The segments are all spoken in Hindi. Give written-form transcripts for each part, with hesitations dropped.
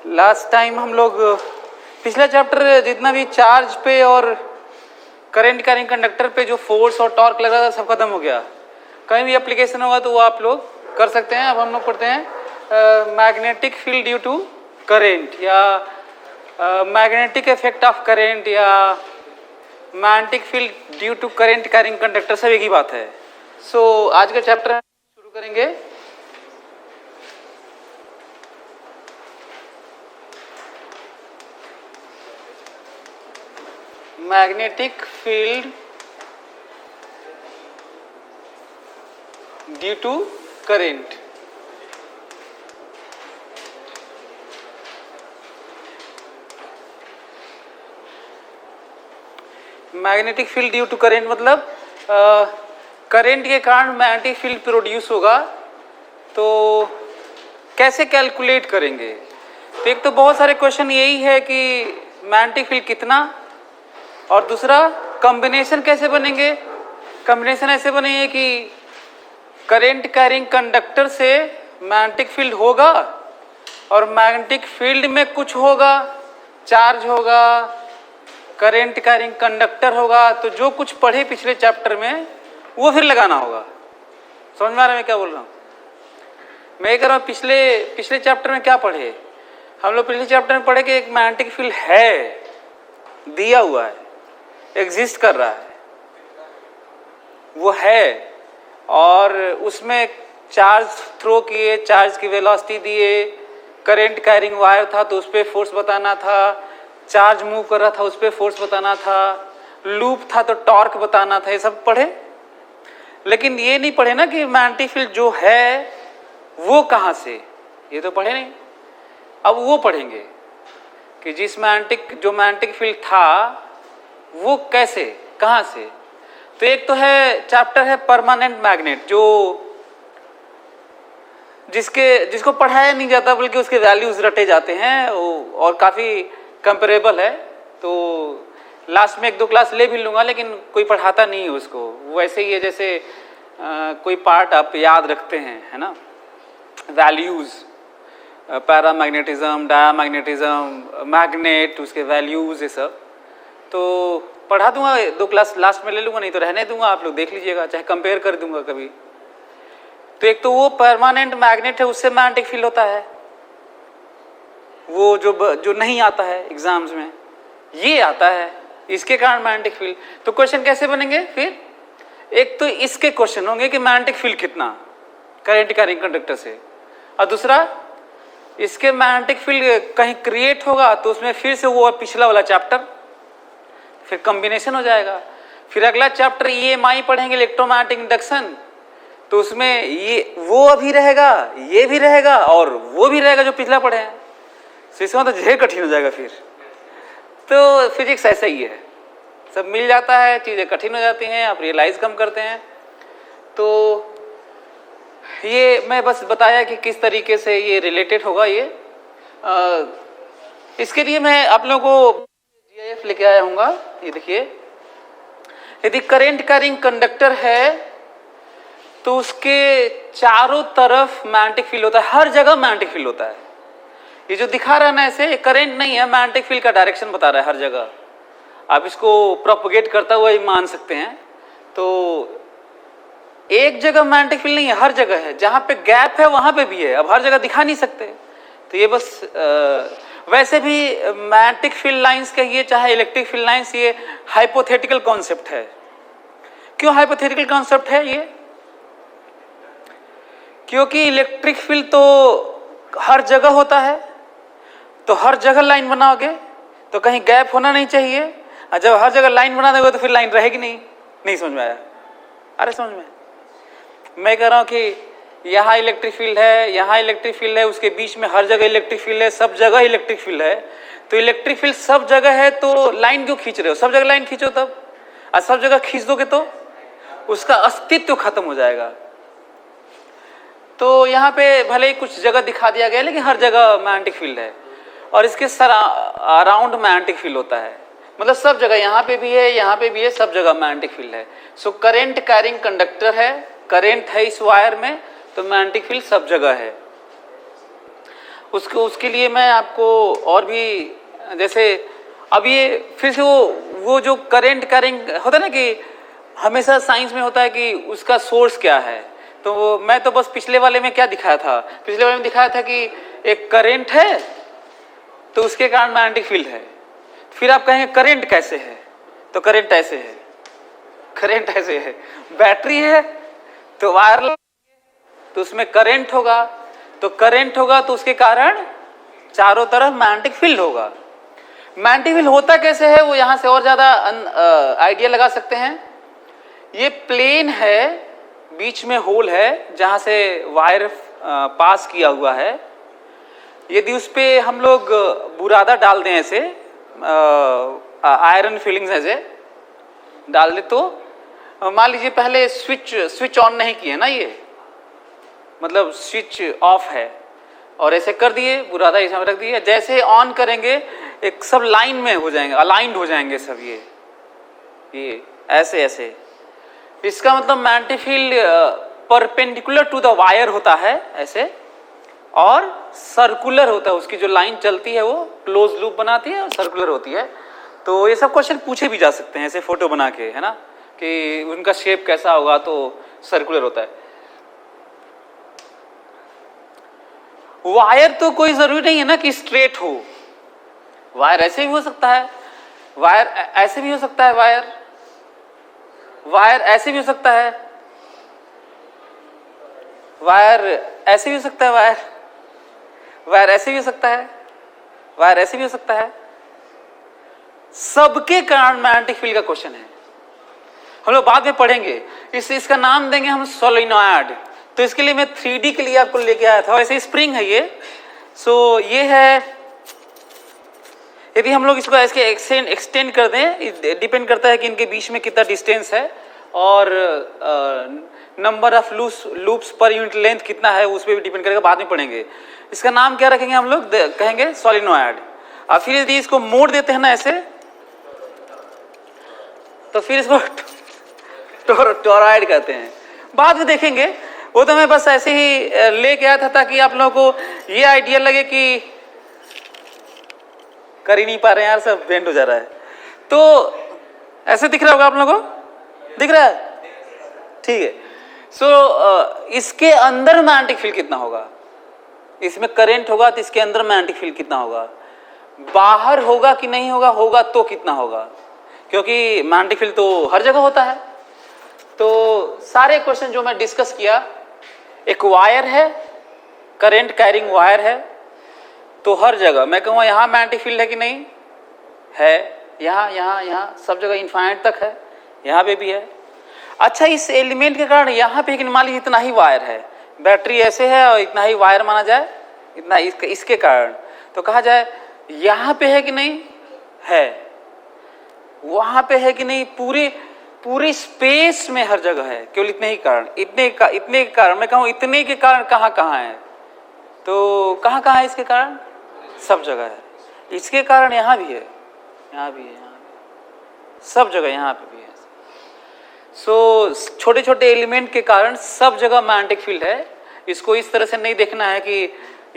लास्ट टाइम हम लोग पिछला चैप्टर जितना भी चार्ज पे और करंट कैरिंग कंडक्टर पे जो फोर्स और टॉर्क लग रहा था सब खत्म हो गया। कहीं भी एप्लीकेशन होगा तो वो आप लोग कर सकते हैं। अब हम लोग पढ़ते हैं magnetic field due to current या मैग्नेटिक इफेक्ट ऑफ करेंट या magnetic field due to current carrying conductor, सब एक ही बात है। सो आज का चैप्टर शुरू करेंगे। Magnetic field due to current. Magnetic field due to current मतलब करेंट के कारण मैग्नेटिक फील्ड प्रोड्यूस होगा। तो कैसे कैलकुलेट करेंगे? तो एक तो बहुत सारे क्वेश्चन यही है कि मैग्नेटिक फील्ड कितना, और दूसरा कॉम्बिनेशन कैसे बनेंगे। कॉम्बिनेशन ऐसे बनेंगे कि करंट कैरिंग कंडक्टर से मैग्नेटिक फील्ड होगा और मैग्नेटिक फील्ड में कुछ होगा, चार्ज होगा, करंट कैरिंग कंडक्टर होगा। तो जो कुछ पढ़े पिछले चैप्टर में वो फिर लगाना होगा। समझ में आ रहा है मैं क्या बोल रहा हूँ? मैं कह रहा हूँ पिछले चैप्टर में क्या पढ़े हम लोग? पिछले चैप्टर में पढ़े कि एक मैग्नेटिक फील्ड है, दिया हुआ है, एग्जिस्ट कर रहा है, वो है, और उसमें चार्ज थ्रो किए, चार्ज की वेलोसिटी दिए, करंट कैरिंग वायर था तो उस पर फोर्स बताना था, चार्ज मूव कर रहा था उस पर फोर्स बताना था, लूप था तो टॉर्क बताना था। ये सब पढ़े, लेकिन ये नहीं पढ़े ना कि मैग्नेटिक फील्ड जो है वो कहाँ से, ये तो पढ़े नहीं। अब वो पढ़ेंगे कि जो मैग्नेटिक फील्ड था वो कैसे, कहाँ से। तो एक तो है चैप्टर है परमानेंट मैग्नेट, जिसको पढ़ाया नहीं जाता बल्कि उसके वैल्यूज रटे जाते हैं और काफ़ी कंपेरेबल है। तो लास्ट में एक दो क्लास ले भी लूँगा, लेकिन कोई पढ़ाता नहीं है उसको। वो ऐसे ही है जैसे कोई पार्ट आप याद रखते हैं, है ना, वैल्यूज़, पैरामैग्नेटिज्म, डायामैग्नेटिज्म, मैग्नेट, उसके वैल्यूज़, ये सब तो पढ़ा दूंगा। दो क्लास लास्ट में ले लूँगा, नहीं तो रहने दूंगा, आप लोग देख लीजिएगा, चाहे कंपेयर कर दूंगा कभी। तो एक तो वो परमानेंट मैग्नेट है, उससे मैग्नेटिक फील्ड होता है, वो जो नहीं आता है एग्जाम्स में, ये आता है, इसके कारण मैग्नेटिक फील्ड। तो क्वेश्चन कैसे बनेंगे फिर? एक तो इसके क्वेश्चन होंगे कि मैग्नेटिक फील्ड कितना करंट कैरिंग कंडक्टर से, और दूसरा इसके मैग्नेटिक फील्ड कहीं क्रिएट होगा तो उसमें फिर से वो पिछला वाला चैप्टर, फिर कॉम्बिनेशन हो जाएगा। फिर अगला चैप्टर EMI पढ़ेंगे, इलेक्ट्रोमैग्नेटिक इंडक्शन, तो उसमें ये वो अभी रहेगा, ये भी रहेगा और वो भी रहेगा जो पिछला पढ़े हैं। तो इसका मतलब ढेर कठिन हो जाएगा फिर। तो फिजिक्स ऐसा ही है, सब मिल जाता है, चीज़ें कठिन हो जाती हैं, आप रियलाइज कम करते हैं। तो ये मैं बस बताया कि किस तरीके से ये रिलेटेड होगा। ये इसके लिए मैं आप लोगों को GIF लेके आया हूँगा। ये देखिए, यदि करंट कैरिंग कंडक्टर है तो उसके चारों तरफ मैग्नेटिक फील्ड होता है, हर जगह मैग्नेटिक फील्ड होता है। ये जो दिखा रहा है ना ऐसे, ये करंट नहीं है, मैग्नेटिक फील्ड का डायरेक्शन बता रहा है हर जगह। आप इसको प्रोपगेट करता हुआ ही मान सकते हैं। तो एक जगह मैग्नेटिक फील्ड नहीं है, हर जगह है, जहाँ पे गैप है वहाँ पे भी है। अब हर जगह दिखा नहीं सकते, तो ये बस वैसे भी मैग्नेटिक फील्ड लाइंस कहिए चाहे इलेक्ट्रिक फील्ड लाइंस, ये हाइपोथेटिकल कॉन्सेप्ट है। क्यों हाइपोथेटिकल कॉन्सेप्ट है ये? क्योंकि इलेक्ट्रिक फील्ड तो हर जगह होता है, तो हर जगह लाइन बनाओगे तो कहीं गैप होना नहीं चाहिए, और जब हर जगह लाइन बना दोगे तो फिर लाइन रहेगी नहीं। समझ में आया? अरे समझ में, मैं कह रहा हूँ कि यहाँ इलेक्ट्रिक फील्ड है, यहाँ इलेक्ट्रिक फील्ड है, उसके बीच में हर जगह इलेक्ट्रिक फील्ड है, सब जगह इलेक्ट्रिक फील्ड है। तो इलेक्ट्रिक फील्ड सब जगह है तो लाइन क्यों खींच रहे हो? सब जगह लाइन खींचो तब, और सब जगह खींच दोगे तो उसका अस्तित्व खत्म हो जाएगा। तो यहाँ पे भले ही कुछ जगह दिखा दिया गया, लेकिन हर जगह मैग्नेटिक फील्ड है, और इसके अराउंड मैग्नेटिक फील्ड होता है। मतलब सब जगह, यहाँ पे भी है, यहाँ पे भी है, सब जगह मैग्नेटिक फील्ड है। सो करंट कैरिंग कंडक्टर है, करंट है इस वायर में, तो मैग्नेटिक फील्ड सब जगह है। उसके लिए मैं आपको और भी, जैसे अब ये फिर से वो जो करंट होता है ना कि हमेशा साइंस में होता है कि उसका सोर्स क्या है। तो मैं तो बस पिछले वाले में क्या दिखाया था, पिछले वाले में दिखाया था कि एक करंट है तो उसके कारण मैग्नेटिक फील्ड है। फिर आप कहेंगे करंट कैसे है, तो करंट ऐसे है, करंट ऐसे है। बैटरी है तो वायर, तो उसमें करंट होगा, तो करंट होगा तो उसके कारण चारों तरफ मैग्नेटिक फील्ड होगा। मैग्नेटिक फील्ड होता कैसे है वो यहां से और ज्यादा आइडिया लगा सकते हैं। ये प्लेन है, बीच में होल है जहां से वायर पास किया हुआ है। यदि उस पे हम लोग बुरादा डाल दें, ऐसे आयरन फिलिंग्स ऐसे डाल दे, तो मान लीजिए पहले स्विच ऑन नहीं किए ना, ये मतलब स्विच ऑफ है, और ऐसे कर दिए, बुरादा इसमें रख दिए, जैसे ऑन करेंगे एक सब लाइन में हो जाएंगे, अलाइंड हो जाएंगे सब, ये ऐसे ऐसे। इसका मतलब magnetic field perpendicular to the wire होता है ऐसे, और सर्कुलर होता है, उसकी जो लाइन चलती है वो क्लोज लूप बनाती है और सर्कुलर होती है। तो ये सब क्वेश्चन पूछे भी जा सकते हैं ऐसे फोटो बना के, है ना, कि उनका शेप कैसा होगा, तो सर्कुलर होता है। वायर तो कोई जरूरी नहीं है ना कि स्ट्रेट हो, वायर ऐसे भी हो सकता है, वायर ऐसे भी हो सकता है, वायर ऐसे भी हो सकता है, वायर ऐसे भी हो सकता है, वायर ऐसे भी हो सकता है, वायर ऐसे भी हो सकता है। सबके कारण मैग्नेटिक फील्ड का क्वेश्चन है, हम लोग बाद में पढ़ेंगे। इसका नाम देंगे हम सोलेनॉइड। तो इसके लिए मैं 3D के लिए आपको लेके आया था, ऐसे स्प्रिंग है ये। सो ये है, यदि हम लोग इसको ऐसे एक्सटेंड कर दें, डिपेंड करता है कि इनके बीच में कितना डिस्टेंस है और number of loops per unit length कितना है, उस पर भी डिपेंड करेगा, बाद में पढ़ेंगे। इसका नाम क्या रखेंगे हम लोग, कहेंगे सोलेनॉइड। और फिर यदि इसको मोड़ देते हैं ना ऐसे, तो फिर इसको टोरॉइड कहते हैं, बाद में देखेंगे। वो तो मैं बस ऐसे ही लेके आया था ताकि आप लोगों को ये आइडिया लगे कि कर ही नहीं पा रहे हैं यार, सब बेंड हो जा रहा है। तो ऐसे दिख रहा होगा आप लोगों को, दिख रहा है, ठीक है। सो इसके अंदर मैग्नेटिक फील्ड कितना होगा, इसमें करंट होगा तो इसके अंदर मैग्नेटिक फील्ड कितना होगा, बाहर होगा कि नहीं होगा, होगा तो कितना होगा, क्योंकि मैग्नेटिक फील्ड तो हर जगह होता है। तो सारे क्वेश्चन जो मैं डिस्कस किया, एक वायर है, करंट कैरिंग वायर है, तो हर जगह मैं कहूँगा यहाँ मैग्नेटिक फील्ड है कि नहीं है, यहाँ सब जगह इनफाइनाइट तक है, यहाँ पे भी है। अच्छा, इस एलिमेंट के कारण यहाँ पे मान लीजिए इतना ही वायर है, बैटरी ऐसे है और इतना ही वायर माना जाए, इतना इसके कारण, तो कहा जाए यहाँ पे है कि नहीं है, वहाँ पे है कि नहीं, पूरे स्पेस में हर जगह है, केवल इतने ही कारण, इतने के कारण, मैं कहूँ इतने के कारण कहाँ है, तो कहाँ है इसके कारण, सब जगह है। इसके कारण यहाँ भी है, यहाँ भी है, सब जगह यहाँ पे भी है। सो छोटे छोटे एलिमेंट के कारण सब जगह मैग्नेटिक फील्ड है। इसको इस तरह से नहीं देखना है कि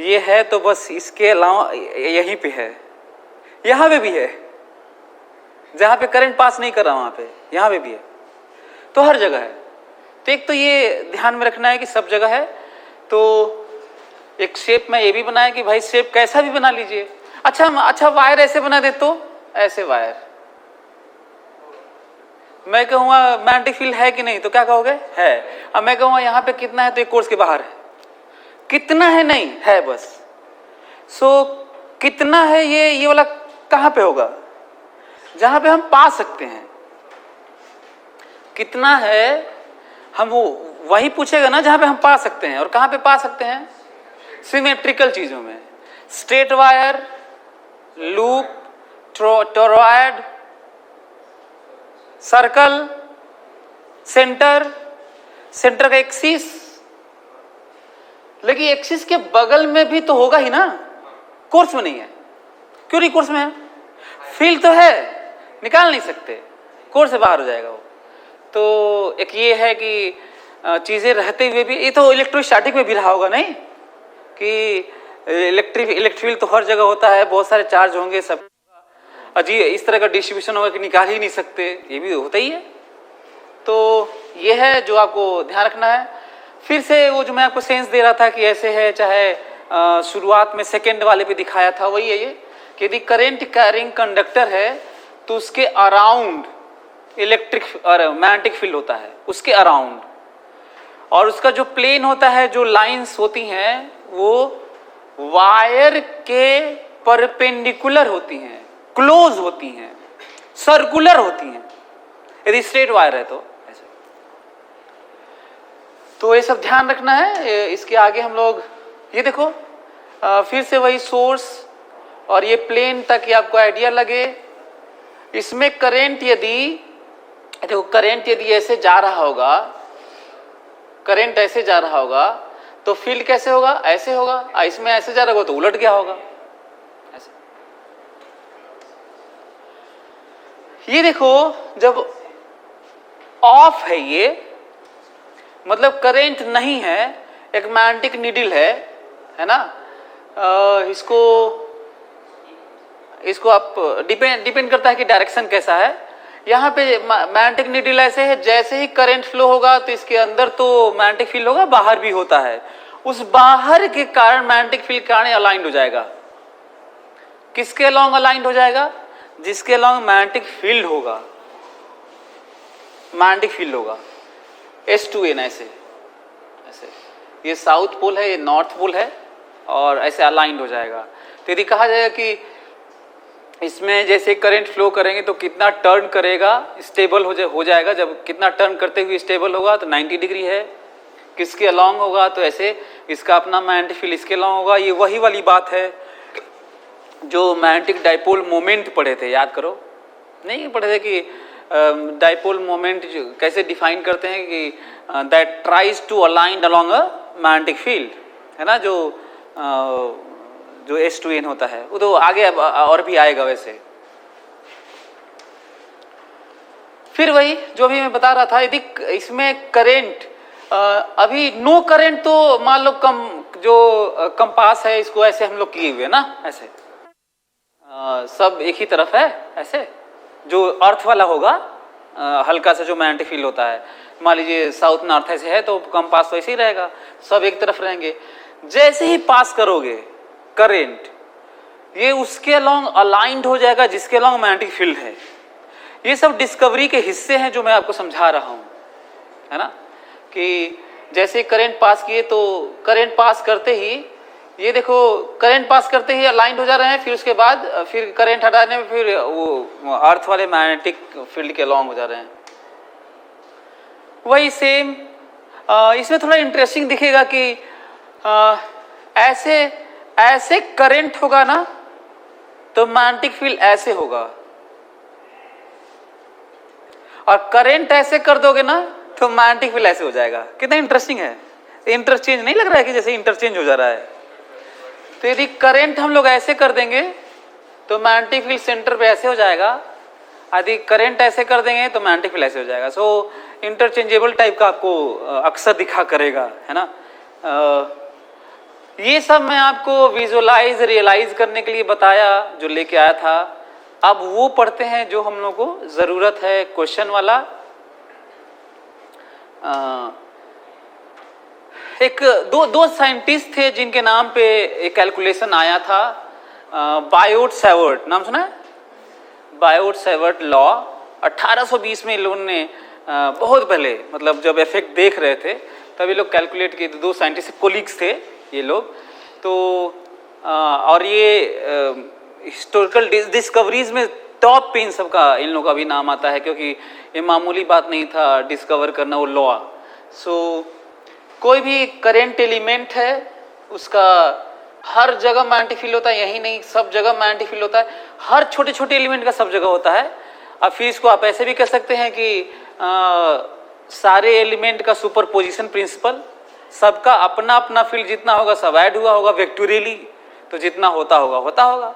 ये है तो बस इसके अलावा यहीं पे है, यहाँ पे भी है, जहाँ पे करंट पास नहीं कर रहा वहाँ पे, यहाँ पे भी है, तो हर जगह है। तो एक तो ये ध्यान में रखना है कि सब जगह है। तो एक शेप में ये भी बनाया कि भाई शेप कैसा भी बना लीजिए। अच्छा वायर ऐसे बना दे, तो ऐसे वायर, मैं कहूँगा मैग्नेटिक फील्ड है कि नहीं, तो क्या कहोगे, है। अब मैं कहूँगा यहाँ पे कितना है, तो एक कोर्स के बाहर है, कितना है, नहीं है बस। सो कितना है, ये वाला कहाँ पे होगा, जहाँ पे हम पा सकते हैं, कितना है, हम वो वही पूछेगा ना जहाँ पे हम पा सकते हैं। और कहाँ पे पा सकते हैं, सिमेट्रिकल चीजों में, straight wire, loop, toroid, circle, centre का एक्सिस। लेकिन एक्सिस के बगल में भी तो होगा ही ना, कोर्स में नहीं है, क्यों नहीं कोर्स में है, फील्ड तो है, निकाल नहीं सकते, कोर्स से बाहर हो जाएगा वो। तो एक ये है कि चीजें रहते हुए भी, ये तो इलेक्ट्रोस्टैटिक में भी रहा होगा नहीं, कि इलेक्ट्रिक फील्ड तो हर जगह होता है, बहुत सारे चार्ज होंगे, सब अजीब इस तरह का डिस्ट्रीब्यूशन होगा कि निकाल ही नहीं सकते, ये भी होता ही है। तो ये है जो आपको ध्यान रखना है। फिर से वो जो मैं आपको सेंस दे रहा था कि ऐसे है, चाहे शुरुआत में सेकेंड वाले पे दिखाया था, वही है ये कि यदि करंट कैरिंग कंडक्टर है तो उसके अराउंड इलेक्ट्रिक और मैग्नेटिक फील्ड होता है, उसके अराउंड, और उसका जो प्लेन होता है, जो लाइंस होती हैं वो वायर के परपेंडिकुलर होती हैं, क्लोज होती हैं, सर्कुलर होती हैं, यदि स्ट्रेट वायर है तो ऐसे। तो ये सब ध्यान रखना है। इसके आगे हम लोग ये देखो फिर से वही सोर्स और ये प्लेन तक ये आपको आइडिया लगे। इसमें करंट यदि देखो, करंट यदि ऐसे जा रहा होगा, करंट ऐसे जा रहा होगा तो फील्ड कैसे होगा, ऐसे होगा। इसमें ऐसे जा रहा होगा तो उलट गया होगा ऐसे। ये देखो जब ऑफ है ये मतलब करंट नहीं है, एक मैग्नेटिक नीडल है ना। इसको आप डिपेंड करता है कि डायरेक्शन कैसा है। यहाँ पे मैग्नेटिक नीडल ऐसे है, जैसे ही करंट फ्लो होगा तो इसके अंदर तो मैग्नेटिक फील्ड होगा, बाहर भी होता है। उस बाहर के कारण मैग्नेटिक फील्ड के कारण अलाइंड हो जाएगा। किसके अलोंग अलाइंड हो जाएगा? जिसके अलोंग मैग्नेटिक फील्ड होगा, मैग्नेटिक फील्ड होगा S2N ऐसे। ये साउथ पोल है, ये नॉर्थ पोल है, और ऐसे अलाइंड हो जाएगा। तो यदि कहा जाएगा कि इसमें जैसे करंट फ्लो करेंगे तो कितना टर्न करेगा, स्टेबल हो जाएगा। जब कितना टर्न करते हुए स्टेबल होगा तो 90 डिग्री है। किसके अलोंग होगा तो ऐसे इसका अपना मैग्नेटिक फील्ड इसके अलोंग होगा। ये वही वाली बात है जो मैग्नेटिक डाइपोल मोमेंट पढ़े थे, याद करो। नहीं पढ़े थे कि डाइपोल मोमेंट कैसे डिफाइन करते हैं कि that tries to align along a magnetic field, है ना, जो S2N होता है। वो तो आगे और भी आएगा वैसे। फिर वही जो भी मैं बता रहा था, यदि इसमें करंट अभी नो करंट तो मान लो जो कंपास है इसको ऐसे हम लोग किए हुए ना, ऐसे सब एक ही तरफ है। ऐसे जो अर्थ वाला होगा हल्का सा जो मैग्नेटिक फील्ड होता है, मान लीजिए साउथ नॉर्थ ऐसे है तो कंपास वैसे ही रहेगा, सब एक तरफ रहेंगे। जैसे ही पास करोगे करंट, ये उसके अलोंग अलाइंड हो जाएगा जिसके अलोंग मैग्नेटिक फील्ड है। ये सब डिस्कवरी के हिस्से हैं जो मैं आपको समझा रहा हूं, है ना, कि जैसे करंट पास किए तो करंट पास करते ही ये देखो करंट पास करते ही अलाइंड हो जा रहे हैं, फिर उसके बाद फिर करंट हटाने में फिर वो अर्थ वाले मैग्नेटिक फील्ड के अलोंग हो जा रहे हैं। वही सेम इसमें थोड़ा इंटरेस्टिंग दिखेगा कि ऐसे करंट होगा ना तो मैग्नेटिक फील्ड ऐसे होगा, और करंट ऐसे कर दोगे ना तो मैग्नेटिक फील्ड ऐसे हो जाएगा। कितना इंटरेस्टिंग है। इंटरचेंज नहीं लग रहा है कि जैसे इंटरचेंज हो जा रहा है। तो यदि करंट हम लोग ऐसे कर देंगे तो मैग्नेटिक फील्ड सेंटर पे ऐसे हो जाएगा, यदि करंट ऐसे कर देंगे तो मैग्नेटिक फील्ड ऐसे हो जाएगा। सो इंटरचेंजेबल टाइप का आपको अक्सर दिखा करेगा, है ना। ये सब मैं आपको विजुअलाइज रियलाइज करने के लिए बताया, जो लेके आया था। अब वो पढ़ते हैं जो हम लोग को जरूरत है, क्वेश्चन वाला। एक दो साइंटिस्ट थे जिनके नाम पे एक कैलकुलेशन आया था, बायोट-सैवर्ट, नाम सुना है? बायोट-सैवर्ट लॉ 1820 में इन लोगों ने बहुत पहले, मतलब जब इफेक्ट देख रहे थे तब ये लोग कैलकुलेट किए। दो साइंटिस्ट कोलिग्स थे ये लोग। तो और ये हिस्टोरिकल डिस्कवरीज में टॉप पे इन सब का इन लोगों का भी नाम आता है, क्योंकि ये मामूली बात नहीं था डिस्कवर करना वो लॉ। सो कोई भी करंट एलिमेंट है उसका हर जगह मैग्नेटिक फील्ड होता है, यही नहीं सब जगह मैग्नेटिक फील्ड होता है। हर छोटे छोटे एलिमेंट का सब जगह होता है। अब फिर इसको आप ऐसे भी कह सकते हैं कि सारे एलिमेंट का सुपरपोजिशन प्रिंसिपल, सबका अपना अपना फील्ड जितना होगा सब ऐड हुआ होगा वेक्टोरियली, तो जितना होता होगा।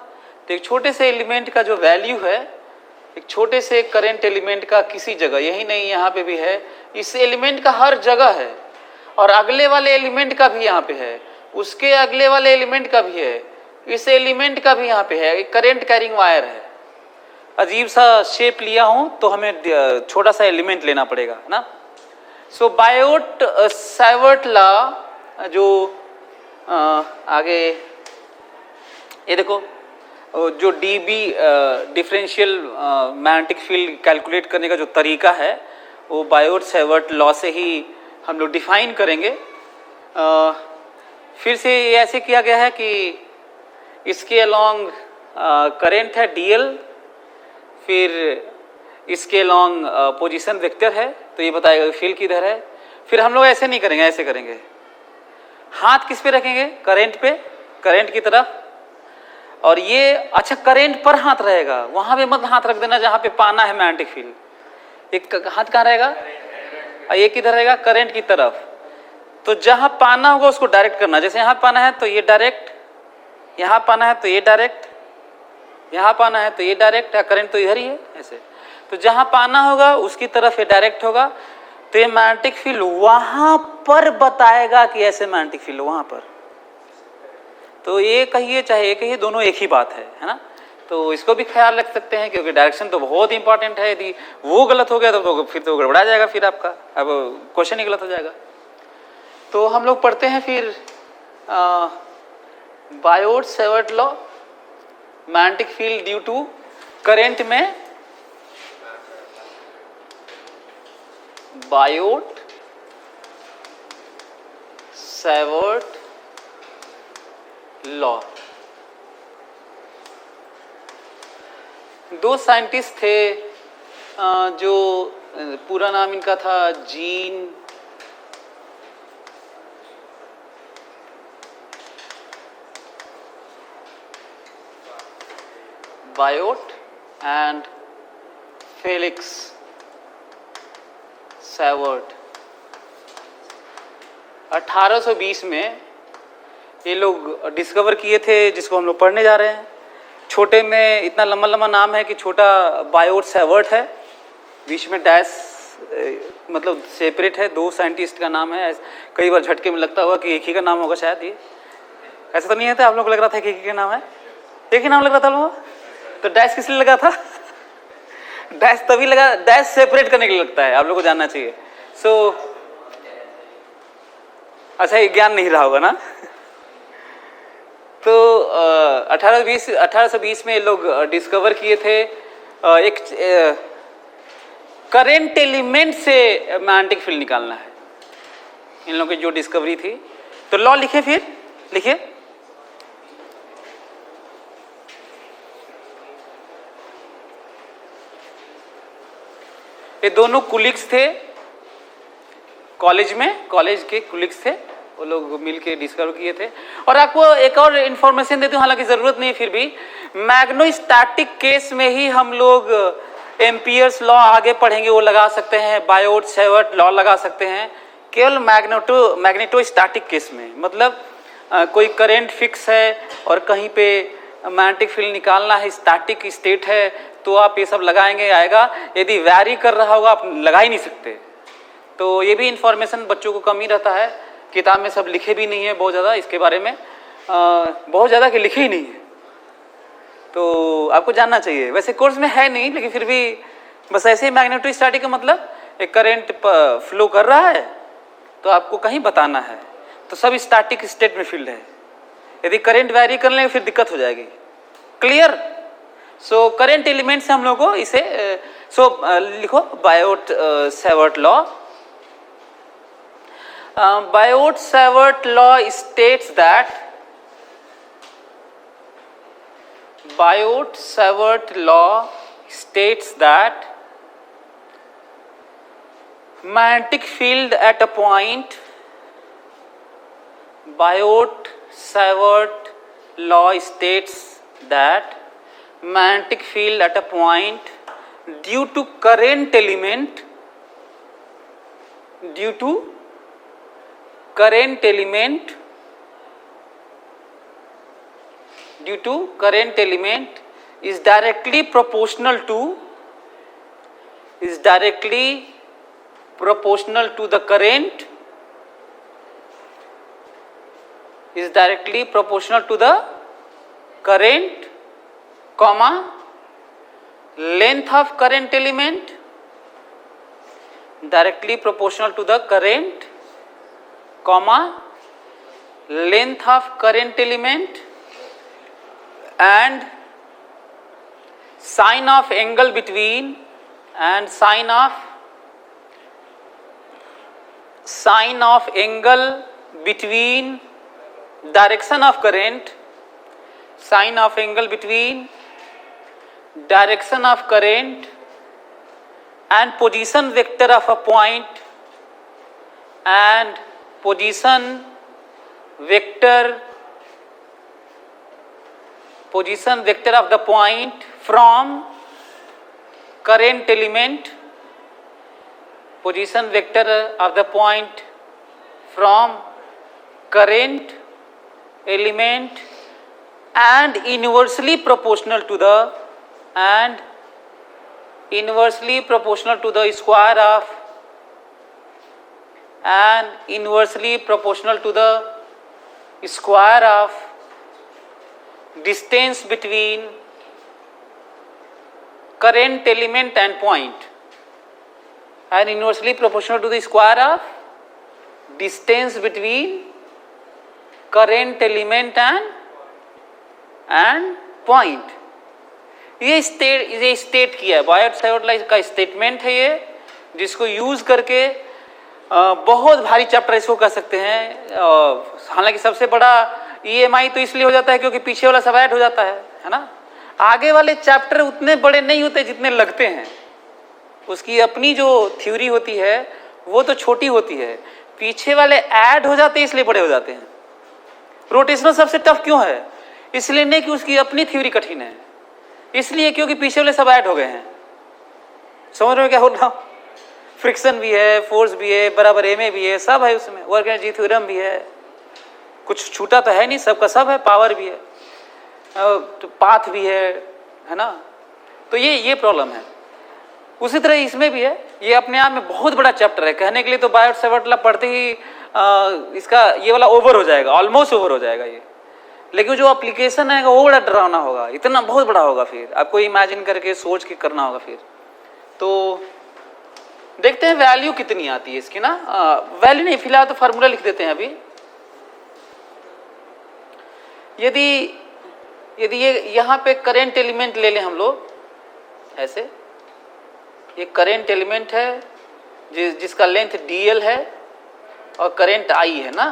तो एक छोटे से एलिमेंट का जो वैल्यू है, एक छोटे से करंट एलिमेंट का किसी जगह, यही नहीं यहाँ पे भी है, इस एलिमेंट का हर जगह है, और अगले वाले एलिमेंट का भी यहाँ पे है। उसके अगले वाले एलिमेंट का भी है, इस एलिमेंट का भी यहाँ पे है, एक करंट कैरिंग वायर है। अजीब सा शेप लिया हूं तो हमें छोटा सा एलिमेंट लेना पड़ेगा ना। सो बायोट सावर्ट लॉ जो आगे ये देखो जो dB differential magnetic field calculate करने का जो तरीका है वो बायोट सावर्ट लॉ से ही हम लोग डिफाइन करेंगे। फिर से ये ऐसे किया गया है कि इसके अलोंग करंट है डीएल, फिर इसके अलोंग पोजीशन वेक्टर है, तो ये बताएगा फील्ड किधर है। फिर हम लोग ऐसे नहीं करेंगे, ऐसे करेंगे, हाथ किस पे रखेंगे, करंट पे, करंट की तरफ। और ये अच्छा करंट पर हाथ रहेगा, वहां पे मत हाथ रख देना जहां पे पाना है मैग्नेटिक फील्ड। एक हाथ कहाँ रहेगा, ये किधर रहेगा, करंट की तरफ। तो जहां पाना होगा उसको डायरेक्ट करना, जैसे यहाँ पाना है तो ये डायरेक्ट, यहाँ पाना है तो ये डायरेक्ट, यहाँ पाना है तो ये डायरेक्ट, करंट तो इधर ही है ऐसे। तो जहां पाना होगा उसकी तरफ ये डायरेक्ट होगा, तो ये मैग्नेटिक फील्ड वहां पर बताएगा कि ऐसे मैग्नेटिक फील्ड वहां पर। तो ये कहिए चाहे ये कहिए, दोनों एक ही बात है ना। तो इसको भी ख्याल रख सकते हैं क्योंकि डायरेक्शन तो बहुत इंपॉर्टेंट है। यदि वो गलत हो गया तो फिर तो गड़बड़ा जाएगा, फिर आपका अब क्वेश्चन ही गलत हो जाएगा। तो हम लोग पढ़ते हैं फिर Biot Savart law, magnetic field due to current में बायोट सावर्ट लॉ। दो साइंटिस्ट थे जो पूरा नाम इनका था Jean Biot and Felix Savart. 1820 में ये लोग डिस्कवर किए थे, जिसको हम लोग पढ़ने जा रहे हैं। छोटे में इतना लंबा लंबा नाम है कि छोटा बायोट सावर्ट है, बीच में डैश मतलब सेपरेट है, दो साइंटिस्ट का नाम है। कई बार झटके में लगता होगा कि एक ही का नाम होगा शायद, ये ऐसा तो नहीं है था, आप लोग को लग रहा था कि एक ही का नाम है, एक ही नाम लग रहा था लोगों। तो डैश किस लिए लगा था, डैश तभी लगा, डैश सेपरेट करने के लिए लगता है, आप लोग को जानना चाहिए। अच्छा ये ज्ञान नहीं रहा होगा ना। तो 1820 में ये लोग डिस्कवर किए थे एक करंट एलिमेंट से मैग्नेटिक फील्ड निकालना है, इन लोगों की जो डिस्कवरी थी। तो लॉ लिखे, फिर लिखिए, ये दोनों कुलीग्स थे कॉलेज में, कॉलेज के कुलीग्स थे, वो लोग मिलके डिस्कवर किए थे। और आपको एक और इंफॉर्मेशन देती हूँ, हालांकि जरूरत नहीं है, फिर भी मैग्नेटोस्टैटिक केस में ही हम लोग एम्पियर्स लॉ आगे पढ़ेंगे, वो लगा सकते हैं, बायोट सावर्ट लॉ लगा सकते हैं, केवल मैग्नेटोस्टैटिक केस में। मतलब कोई करंट फिक्स है और कहीं पे मैग्नेटिक फील्ड निकालना है, स्टैटिक स्टेट है, तो आप ये सब लगाएंगे, आएगा। यदि वैरी कर रहा होगा आप लगा ही नहीं सकते। तो ये भी इंफॉर्मेशन बच्चों को कम ही रहता है, किताब में सब लिखे भी नहीं है बहुत ज़्यादा इसके बारे में, बहुत ज़्यादा के लिखे ही नहीं है, तो आपको जानना चाहिए। वैसे कोर्स में है नहीं, लेकिन फिर भी बस ऐसे ही मैग्नेटोस्टैटिक का मतलब एक करंट फ्लो कर रहा है तो आपको कहीं बताना है, तो सब स्टैटिक स्टेट में फील्ड है। यदि करंट वैरी कर लेंगे फिर दिक्कत हो जाएगी। क्लियर? सो करंट एलिमेंट से हम लोग को इसे लिखो Biot Savart law. Biot Savart law states that Biot Savart law states that magnetic field at a point, Biot Savart law states that magnetic field at a point due to current element is directly proportional to the current is directly proportional to the current, comma, length of current element, directly proportional to the current, comma, length of current element, and sine of angle between, and sine of angle between direction of current, sine of angle between direction of current and position vector of a point, and position vector of the point from current element, position vector of the point from current element, and inversely proportional to the square of, and inversely proportional to the square of distance between current element and point, and inversely proportional to the square of distance between current element and point. ये स्टेट किया है, बायोट-सावर्ट का स्टेटमेंट है ये, जिसको यूज करके बहुत भारी चैप्टर इसको कर सकते हैं। हालांकि सबसे बड़ा EMI तो इसलिए हो जाता है क्योंकि पीछे वाला सब ऐड हो जाता है ना। आगे वाले चैप्टर उतने बड़े नहीं होते जितने लगते हैं, उसकी अपनी जो थ्योरी होती है वो तो छोटी होती है, पीछे वाले ऐड हो जाते हैं इसलिए बड़े हो जाते हैं। रोटेशनल सबसे टफ क्यों है? इसलिए नहीं कि उसकी अपनी थ्योरी कठिन है, इसलिए क्योंकि पीछे वाले सब ऐड हो गए हैं। समझ रहे हो क्या हो रहा? फ्रिक्शन भी है, फोर्स भी है, बराबर एम ए भी है, सब है उसमें, वर्क एनर्जी थ्योरम भी है, कुछ छूटा तो है नहीं, सबका सब है, पावर भी है, तो पाथ भी है ना। तो ये प्रॉब्लम है। उसी तरह इसमें भी है, ये अपने आप में बहुत बड़ा चैप्टर है। कहने के लिए तो बायोट-सावर्ट वाला पढ़ते ही इसका ये वाला ओवर हो जाएगा, ऑलमोस्ट ओवर हो जाएगा ये, लेकिन जो एप्लीकेशन है वो बड़ा डरावना होगा, इतना बहुत बड़ा होगा, फिर आपको इमेजिन करके सोच के करना होगा। फिर तो देखते हैं वैल्यू कितनी आती है इसकी ना। वैल्यू नहीं, फिलहाल तो फार्मूला लिख देते हैं अभी। यदि ये यहाँ पे करंट एलिमेंट ले लें हम लोग, ऐसे ये करंट एलिमेंट है जिसका लेंथ dl है और करंट I है ना,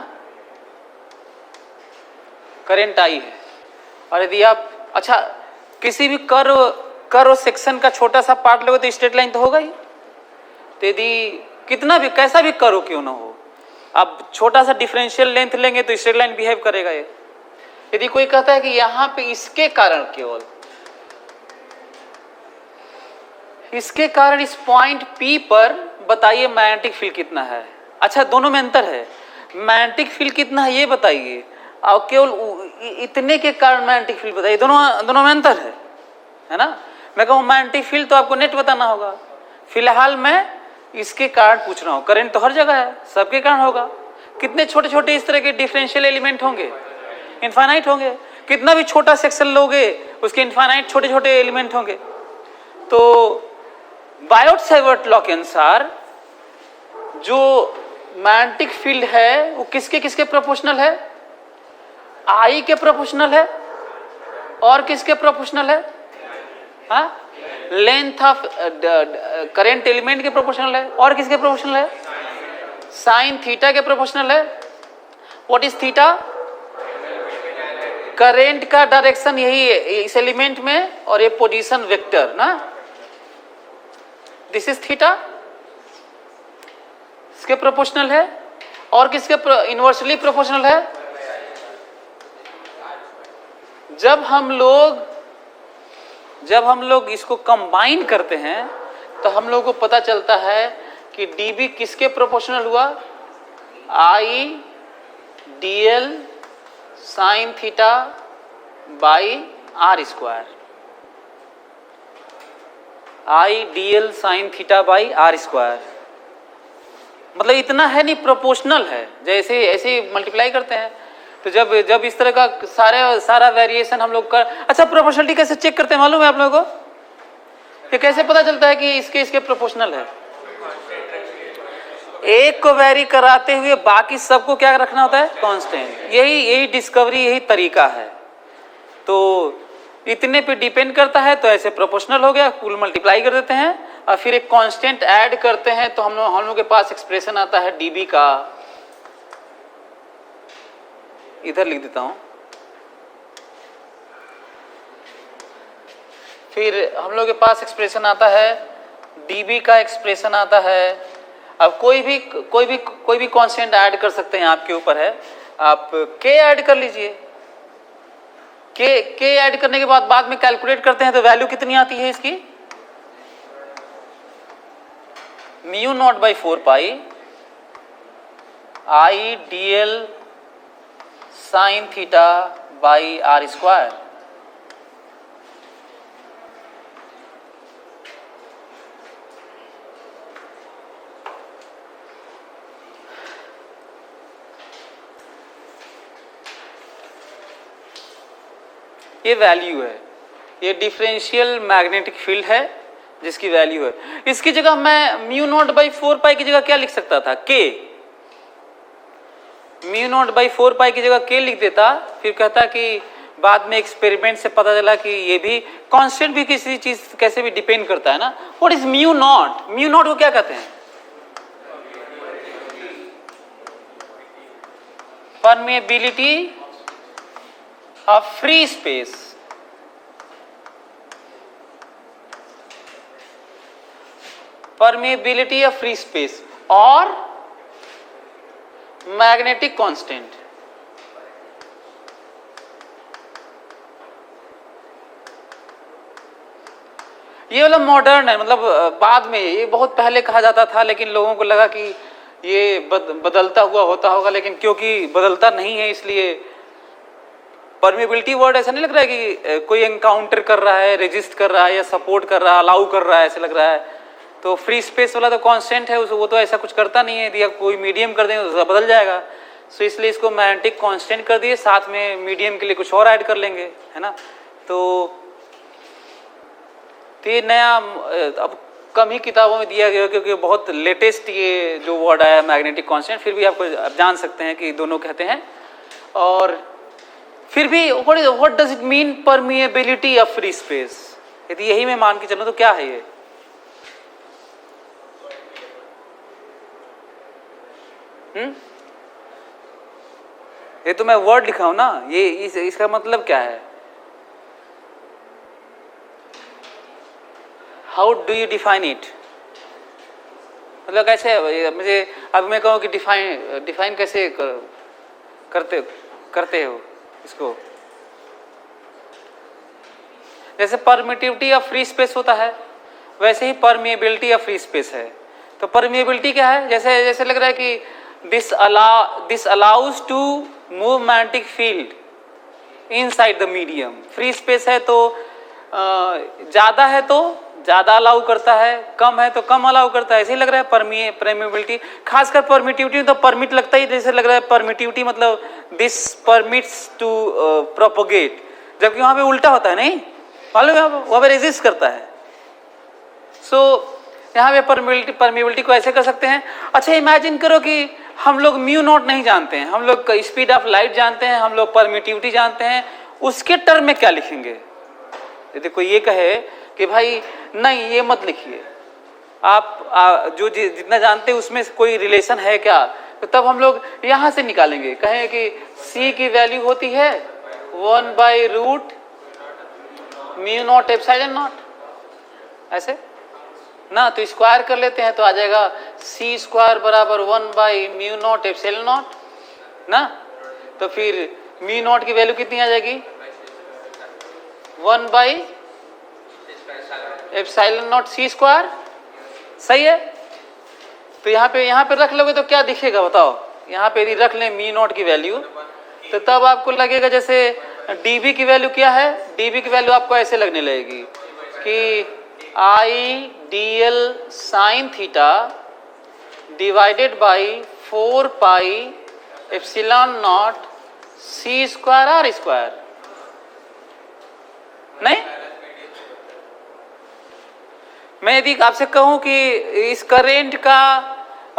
करंट I है। और यदि आप अच्छा किसी भी कर्व सेक्शन का छोटा सा पार्ट लोगे तो स्ट्रेट लाइन तो होगा ही। तो यदि कितना भी कैसा भी कर्व क्यों ना हो, आप छोटा सा डिफरेंशियल लेंथ लेंगे तो स्ट्रेट लाइन बिहेव करेगा ये। यदि कोई कहता है कि यहां पे इसके कारण केवल इसके कारण इस पॉइंट P पर बताइए मैग्नेटिक फील्ड कितना है। अच्छा दोनों में अंतर है, मैग्नेटिक फील्ड कितना है ये बताइए, और केवल इतने के कारण मैग्नेटिक फील्ड बताइए, दोनों में अंतर है ना। मैं कहूँ मैग्नेटिक फील्ड तो आपको नेट बताना होगा, फिलहाल मैं इसके कारण पूछ रहा हूँ। करंट तो हर जगह है, सबके कारण होगा। कितने छोटे छोटे इस तरह के डिफरेंशियल एलिमेंट होंगे, इनफाइनाइट होंगे। कितना भी छोटा सेक्शन लोगे उसके इनफाइनाइट छोटे छोटे एलिमेंट होंगे। तो बायोट-सावर्ट लॉ के अनुसार जो मैग्नेटिक फील्ड है वो किसके प्रोपोर्शनल है? I के प्रोपोर्शनल है और किसके प्रोपोर्शनल है? हाँ, लेंथ ऑफ करंट एलिमेंट के प्रोपोर्शनल है और किसके प्रोपोर्शनल है? साइन थीटा के प्रोपोर्शनल है। What is theta? करंट का डायरेक्शन यही है इस एलिमेंट में, और ये पोजीशन वेक्टर ना, दिस इज थीटा, इसके प्रोपोर्शनल है और किसके इनवर्सली प्रोपोर्शनल है? जब हम लोग इसको कंबाइन करते हैं तो हम लोग को पता चलता है कि dB किसके प्रोपोर्शनल हुआ? I dl sine theta by r square. I dl sine theta by r square मतलब इतना है नहीं, प्रोपोर्शनल है। जैसे ऐसे मल्टीप्लाई करते हैं तो जब इस तरह का सारा वेरिएशन हम लोग कर, अच्छा प्रोपोर्शनलिटी कैसे चेक करते हैं मालूम है आप लोगों को? ये कैसे पता चलता है कि इसके प्रोपोर्शनल है? एक को वेरी कराते हुए बाकी सबको क्या रखना होता है? कांस्टेंट। यही डिस्कवरी, यही तरीका है। तो इतने पे डिपेंड करता है तो ऐसे प्रोपोर्शनल हो गया, कुल मल्टीप्लाई कर देते हैं और फिर एक कांस्टेंट ऐड करते हैं तो हम लोग के पास एक्सप्रेशन आता है डीबी का। इधर लिख देता हूं, फिर हम लोग के पास एक्सप्रेशन आता है डीबी का, एक्सप्रेशन आता है। अब कोई भी कांस्टेंट ऐड कर सकते हैं, आपके ऊपर है। आप के ऐड कर लीजिए, के ऐड करने के बाद में कैलकुलेट करते हैं तो वैल्यू कितनी आती है इसकी? Mu naught by 4 pi I d l sine theta by r square. ये वैल्यू है, ये डिफरेंशियल मैग्नेटिक फील्ड है जिसकी वैल्यू है। इसकी जगह मैं म्यू नॉट बाई 4 पाई की जगह क्या लिख सकता था? के। म्यू नॉट बाई 4 पाई की जगह के लिख देता, फिर कहता कि बाद में एक्सपेरिमेंट से पता चला कि ये भी कांस्टेंट भी किसी चीज कैसे भी डिपेंड करता है ना। What is mu not? Mu naught को क्या कहते हैं? Permeability of free space. Permeability of free space और मैग्नेटिक कांस्टेंट। ये वाला मॉडर्न है, मतलब बाद में, ये बहुत पहले कहा जाता था लेकिन लोगों को लगा कि ये बदलता हुआ होता होगा, लेकिन क्योंकि बदलता नहीं है इसलिए परमेबिलिटी वर्ड ऐसा नहीं लग रहा है कि कोई एनकाउंटर कर रहा है, रेजिस्ट कर रहा है या सपोर्ट कर रहा है, अलाउ कर रहा है, ऐसा लग रहा है। तो फ्री स्पेस वाला तो कांस्टेंट है, वो तो ऐसा कुछ करता नहीं है। यदि आप कोई मीडियम कर देंगे तो बदल जाएगा, सो इसलिए इसको मैग्नेटिक कांस्टेंट कर दिए, साथ में मीडियम के लिए कुछ और ऐड कर लेंगे, है ना। तो ये नया अब कम ही किताबों में दिया गया क्योंकि बहुत लेटेस्ट ये जो वर्ड आया मैग्नेटिक कांस्टेंट, फिर भी आपको आप जान सकते हैं कि दोनों कहते हैं। और फिर भी what does it mean permeability of free space? यदि यही मैं मान के चलूं तो क्या है ये? ये तो मैं वर्ड लिखा हूं ना, ये इसका मतलब क्या है? How do you define it? मतलब कैसे, मुझे अब मैं कहूँ कि डिफाइन कैसे करते हो इसको? जैसे परमिटिविटी ऑफ फ्री स्पेस होता है वैसे ही परमिएबिलिटी ऑफ फ्री स्पेस है। तो परमिएबिलिटी क्या है? जैसे लग रहा है कि this allows to move magnetic field inside the medium. Free space है तो ज्यादा है तो ज्यादा अलाउ करता है, कम है तो कम अलाउ करता है। ऐसे ही लग रहा है परमिएबिलिटी, खासकर परमिटिविटी तो परमिट लगता ही जैसे लग रहा है परमिटिविटी मतलब दिस परमिट्स टू प्रोपोगेट, जबकि वहां पे उल्टा होता है, नहीं मालूम है? वहां पे रेजिस्ट करता है। सो यहाँ पे परमिएबिलिटी को ऐसे कर सकते हैं। अच्छा इमेजिन करो कि हम लोग म्यू नॉट नहीं जानते हैं, हम लोग स्पीड ऑफ लाइट जानते हैं, हम लोग परमिटिविटी जानते हैं, उसके टर्म में क्या लिखेंगे? यदि कोई ये कहे कि भाई नहीं ये मत लिखिए, आप जो जितना जानते हैं उसमें कोई रिलेशन है क्या, तो तब हम लोग यहाँ से निकालेंगे। कहें कि C की वैल्यू होती है 1/रूट म्यू नॉट एप्सिलॉन नॉट, ऐसे ना, तो स्क्वायर कर लेते हैं तो आ जाएगा C स्क्वायर बराबर 1/म्यू नॉट एप्सिलॉन नॉट ना। तो फिर म्यू नॉट की वैल्यू कितनी आ जाएगी? 1/एप्सिलॉन नॉट C स्क्वायर, सही है। तो यहाँ पे रख लोगे तो क्या दिखेगा बताओ? यहाँ पे यदि रख लें म्यू नॉट की वैल्यू तो तब आपको लगेगा जैसे dB की वैल्यू क्या है? dB की वैल्यू आपको ऐसे लगने लगेगी कि I d l sine theta divided by 4 pi epsilon naught c square r square, नहीं? मैं यदि आपसे कहूं कि इस करेंट का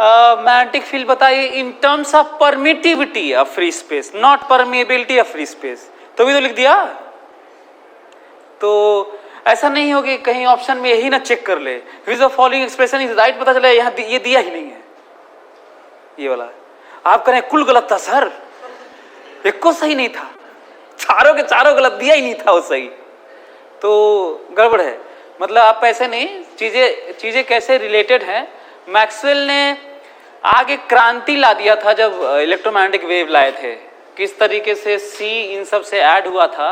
मैग्नेटिक फील्ड बताइए in terms of permittivity of free space, not permeability of free space, तो भी तो लिख दिया। तो ऐसा नहीं हो कि कहीं ऑप्शन में यही ना चेक कर ले, which of following expression is right, पता चला यहाँ ये दिया ही नहीं है, ये वाला आप करें कुल गलत था सर, एक को सही नहीं था, चारों के चारों गलत, दिया ही नहीं था वो सही, तो गड़बड़ है। मतलब आप ऐसे नहीं, चीजें कैसे रिलेटेड हैं। मैक्सवेल ने आगे क्रांति ला दिया था जब इलेक्ट्रोमैग्नेटिक वेव लाए थे, किस तरीके से सी इन सब से ऐड हुआ था,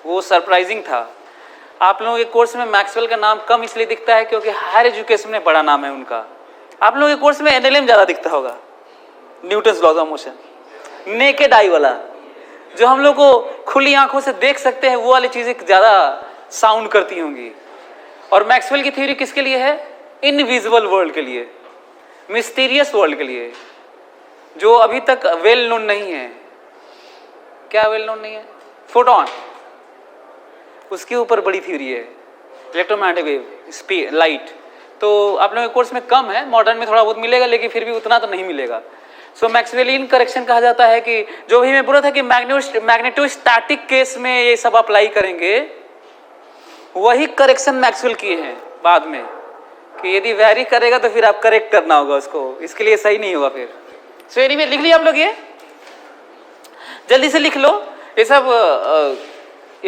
वो सरप्राइजिंग था। आप लोगों के कोर्स में मैक्सवेल का नाम कम इसलिए दिखता है क्योंकि हायर एजुकेशन में बड़ा नाम है उनका। आप लोगों के कोर्स में एनएलएम ज्यादा दिखता होगा, Newton's laws of motion, naked eye वाला, जो हम लोग को खुली आंखों से देख सकते हैं, वो वाली चीजें ज्यादा साउंड करती होंगी। और मैक्सवेल की थ्योरी किसके लिए है? इनविजिबल वर्ल्ड के लिए, मिस्टीरियस वर्ल्ड के लिए, जो अभी तक वेल नोन नहीं है। क्या वेल नोन नहीं है? फोटोन, उसके ऊपर बड़ी थ्योरी है, इलेक्ट्रोमैग्नेटिक वेव, लाइट। तो आप लोगों के कोर्स में कम है, मॉडर्न में थोड़ा बहुत मिलेगा, लेकिन फिर भी उतना तो नहीं मिलेगा। सो मैक्सवेलियन करेक्शन कहा जाता है कि जो भी मैं बोला था कि मैग्नेटोस्टैटिक केस में ये सब अप्लाई करेंगे, वही करेक्शन मैक्सवेल किए हैं बाद में, कि यदि वैरी करेगा तो फिर आप करेक्ट करना होगा उसको, इसके लिए सही नहीं होगा फिर। सो एनीवे लिख लिया आप लोग, ये जल्दी से लिख लो, ये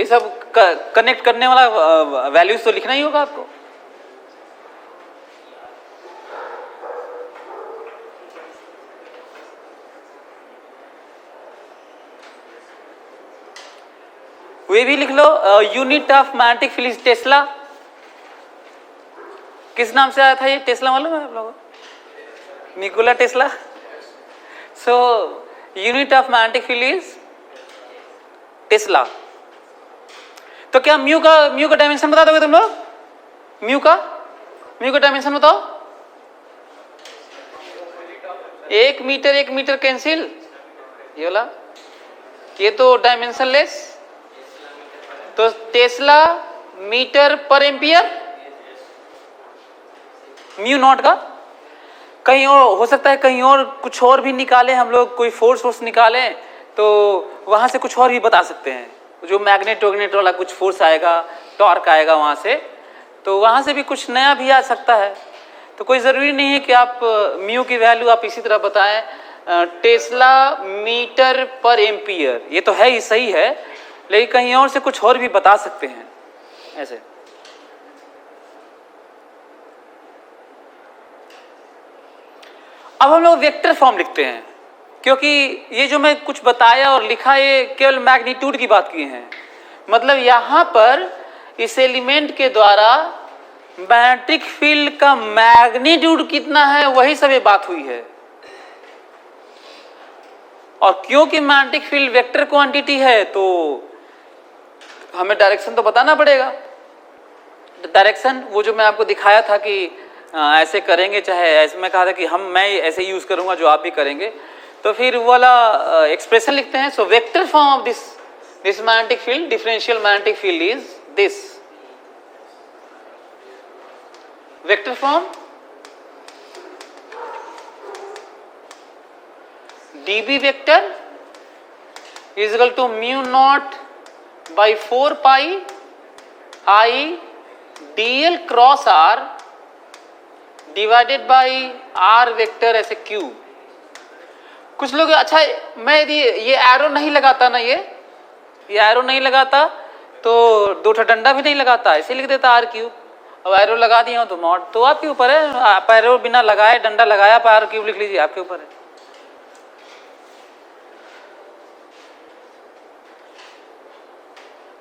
सब कनेक्ट करने वाला वैल्यूज तो लिखना ही होगा आपको। वे भी लिख लो। Unit of magnetic field is tesla. किस नाम से आया था ये टेस्ला, मालूम है आप लोगों को? Nikola Tesla. So unit of magnetic field is Tesla. तो क्या म्यू का डायमेंशन बता दोगे तुम लोग? म्यू का डायमेंशन बताओ। 1 मीटर कैंसिल, ये वाला, ये तो डायमेंशन लेस, तो टेस्ला मीटर पर एम्पियर, म्यू नॉट का। कहीं और हो सकता है, कहीं और कुछ और भी निकालें हम लोग, कोई फोर्स निकालें तो वहां से कुछ और भी बता सकते हैं, जो मैग्नेट वाला कुछ फोर्स आएगा, टॉर्क आएगा वहां से, तो वहां से भी कुछ नया भी आ सकता है। तो कोई जरूरी नहीं है कि आप म्यू की वैल्यू आप इसी तरह बताएं, टेस्ला मीटर पर एम्पियर, ये तो है ही सही है, लेकिन कहीं और से कुछ और भी बता सकते हैं ऐसे। अब हम लोग वेक्टर फॉर्म लिखते हैं, क्योंकि ये जो मैं कुछ बताया और लिखा, ये केवल मैग्नीट्यूड की बात की है। मतलब यहां पर इस एलिमेंट के द्वारा मैग्नेटिक फील्ड का मैग्नीट्यूड कितना है, वही सब ये बात हुई है। और क्योंकि मैग्नेटिक फील्ड वेक्टर क्वांटिटी है, तो हमें डायरेक्शन तो बताना पड़ेगा। डायरेक्शन वो जो मैं आपको दिखाया था कि ऐसे करेंगे, चाहे ऐसे मैं कहा था कि मैं ऐसे यूज करूंगा जो आप भी करेंगे, तो फिर वो वाला एक्सप्रेशन लिखते हैं। So vector form of this magnetic field, differential magnetic field is this. Vector form dB vector is equal to mu naught by 4 pi I dl cross r divided by r vector ऐसे क्यूब। कुछ लोग, अच्छा मैं यदि ये एरो नहीं लगाता ना, ये एरो नहीं लगाता तो 2 डंडा भी नहीं लगाता, ऐसे लिख देता r क्यूब। अब एरो लगा दिया हो तो मॉड, तो आपके ऊपर है, आप एरो बिना लगाए डंडा लगाया पर r क्यूब लिख लीजिए, आपके ऊपर है।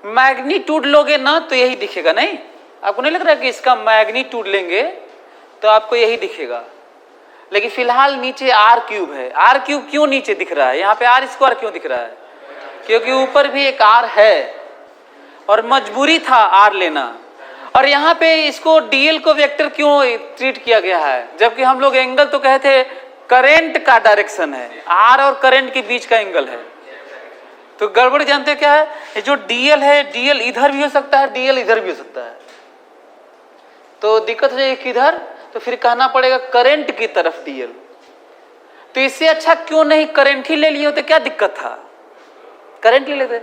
मैग्नीट्यूड लोगे ना तो यही दिखेगा, नहीं? आपको नहीं लग रहा है कि इसका मैग्नीट्यूड लेंगे तो आपको यही दिखेगा, लेकिन फिलहाल नीचे r क्यूब है। r क्यूब क्यों नीचे दिख रहा है? यहाँ पे r स्क्वायर क्यों दिख रहा है? क्योंकि ऊपर भी एक r है और मजबूरी था r लेना। और यहाँ पे इसको dl को वेक्टर क्यों ट्रीट किया गया है, जबकि हम लोग एंगल तो कहते थे करंट का डायरेक्शन है, r और करंट के बीच का एंगल है। तो गड़बड़ जानते हो क्या है, ये जो डीएल है, डीएल इधर भी हो सकता है, डीएल इधर भी हो सकता है। तो दिक्कत हो जाएगी किधर, तो फिर कहना पड़ेगा करंट की तरफ डीएल। तो इससे अच्छा क्यों नहीं करंट ही ले लिए होते, क्या दिक्कत था, करंट ले लेते।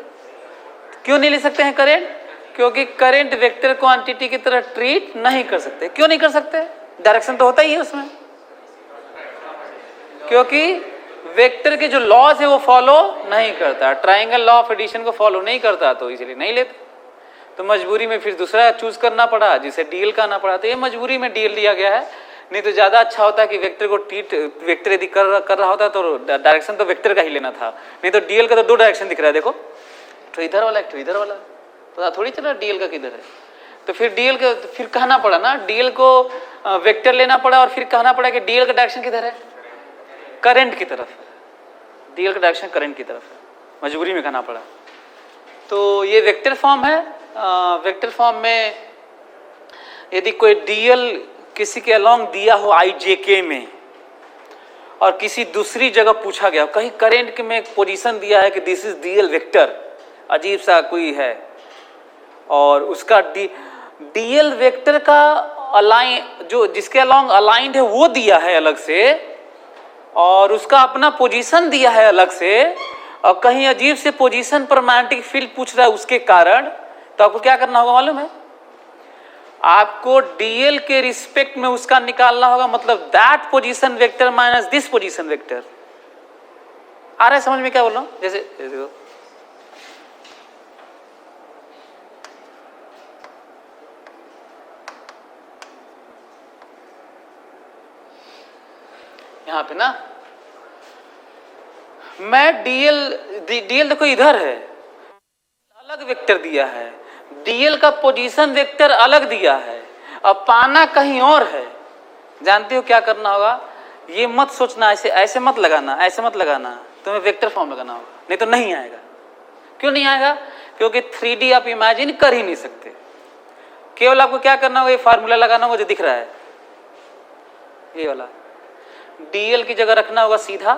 क्यों नहीं ले सकते हैं करंट, क्योंकि करंट वेक्टर क्वांटिटी की तरह ट्रीट नहीं कर सकते। क्यों नहीं कर सकते, डायरेक्शन तो होता ही है उसमें, क्योंकि वेक्टर के जो लॉज है वो फॉलो नहीं करता, ट्राइंगल लॉ ऑफ एडिशन को फॉलो नहीं करता, तो इसलिए नहीं लेते। तो मजबूरी में फिर दूसरा चूज करना पड़ा, जिसे डीएल का आना पड़ा। तो ये मजबूरी में डीएल लिया गया है, नहीं तो ज्यादा अच्छा होता कि वेक्टर को ट्रीट, वेक्टर यदि कर रहा होता तो डायरेक्शन तो वेक्टर का ही लेना था। नहीं तो डीएल का तो दो डायरेक्शन दिख रहा है, देखो, तो इधर वाला, एक तो इधर वाला, पता थोड़ी चला डीएल का किधर है। तो फिर डीएल का फिर कहना पड़ा ना, डीएल को वेक्टर लेना पड़ा और फिर कहना पड़ा कि डीएल का डायरेक्शन किधर है, करंट की तरफ है, डीएल का डायरेक्शन करंट की तरफ है, मजबूरी में कहना पड़ा। तो ये वेक्टर फॉर्म है। वेक्टर फॉर्म में यदि कोई डीएल किसी के अलोंग दिया हो IJK में और किसी दूसरी जगह पूछा गया, कहीं करंट में एक पोजीशन दिया है कि दिस इज डीएल वेक्टर, अजीब सा कोई है, और उसका डीएल वेक्टर का अलाइन, जो जिसके अलोंग अलाइंड है वो दिया है अलग से, और उसका अपना पोजीशन दिया है अलग से, और कहीं अजीब से पोजीशन पर मैग्नेटिक फील्ड पूछ रहा है उसके कारण, तो आपको क्या करना होगा मालूम है, आपको डीएल के रिस्पेक्ट में उसका निकालना होगा, मतलब that position vector minus this position vector. आ रहा है समझ में क्या बोल रहा हूं, जैसे देखो यहां पे ना, मैं डीएल देखो इधर है, अलग वेक्टर दिया है, डीएल का पोजीशन वेक्टर अलग दिया है, अब पाना कहीं और है। जानते हो क्या करना होगा, ये मत सोचना, ऐसे ऐसे मत लगाना, ऐसे मत लगाना, तुम्हें वेक्टर फॉर्म लगाना होगा, नहीं तो नहीं आएगा। क्यों नहीं आएगा, क्योंकि 3D आप इमेजिन कर ही नहीं सकते। केवल आपको क्या करना होगा, ये फार्मूला लगाना होगा जो दिख रहा है, ये वाला डीएल की जगह रखना होगा सीधा,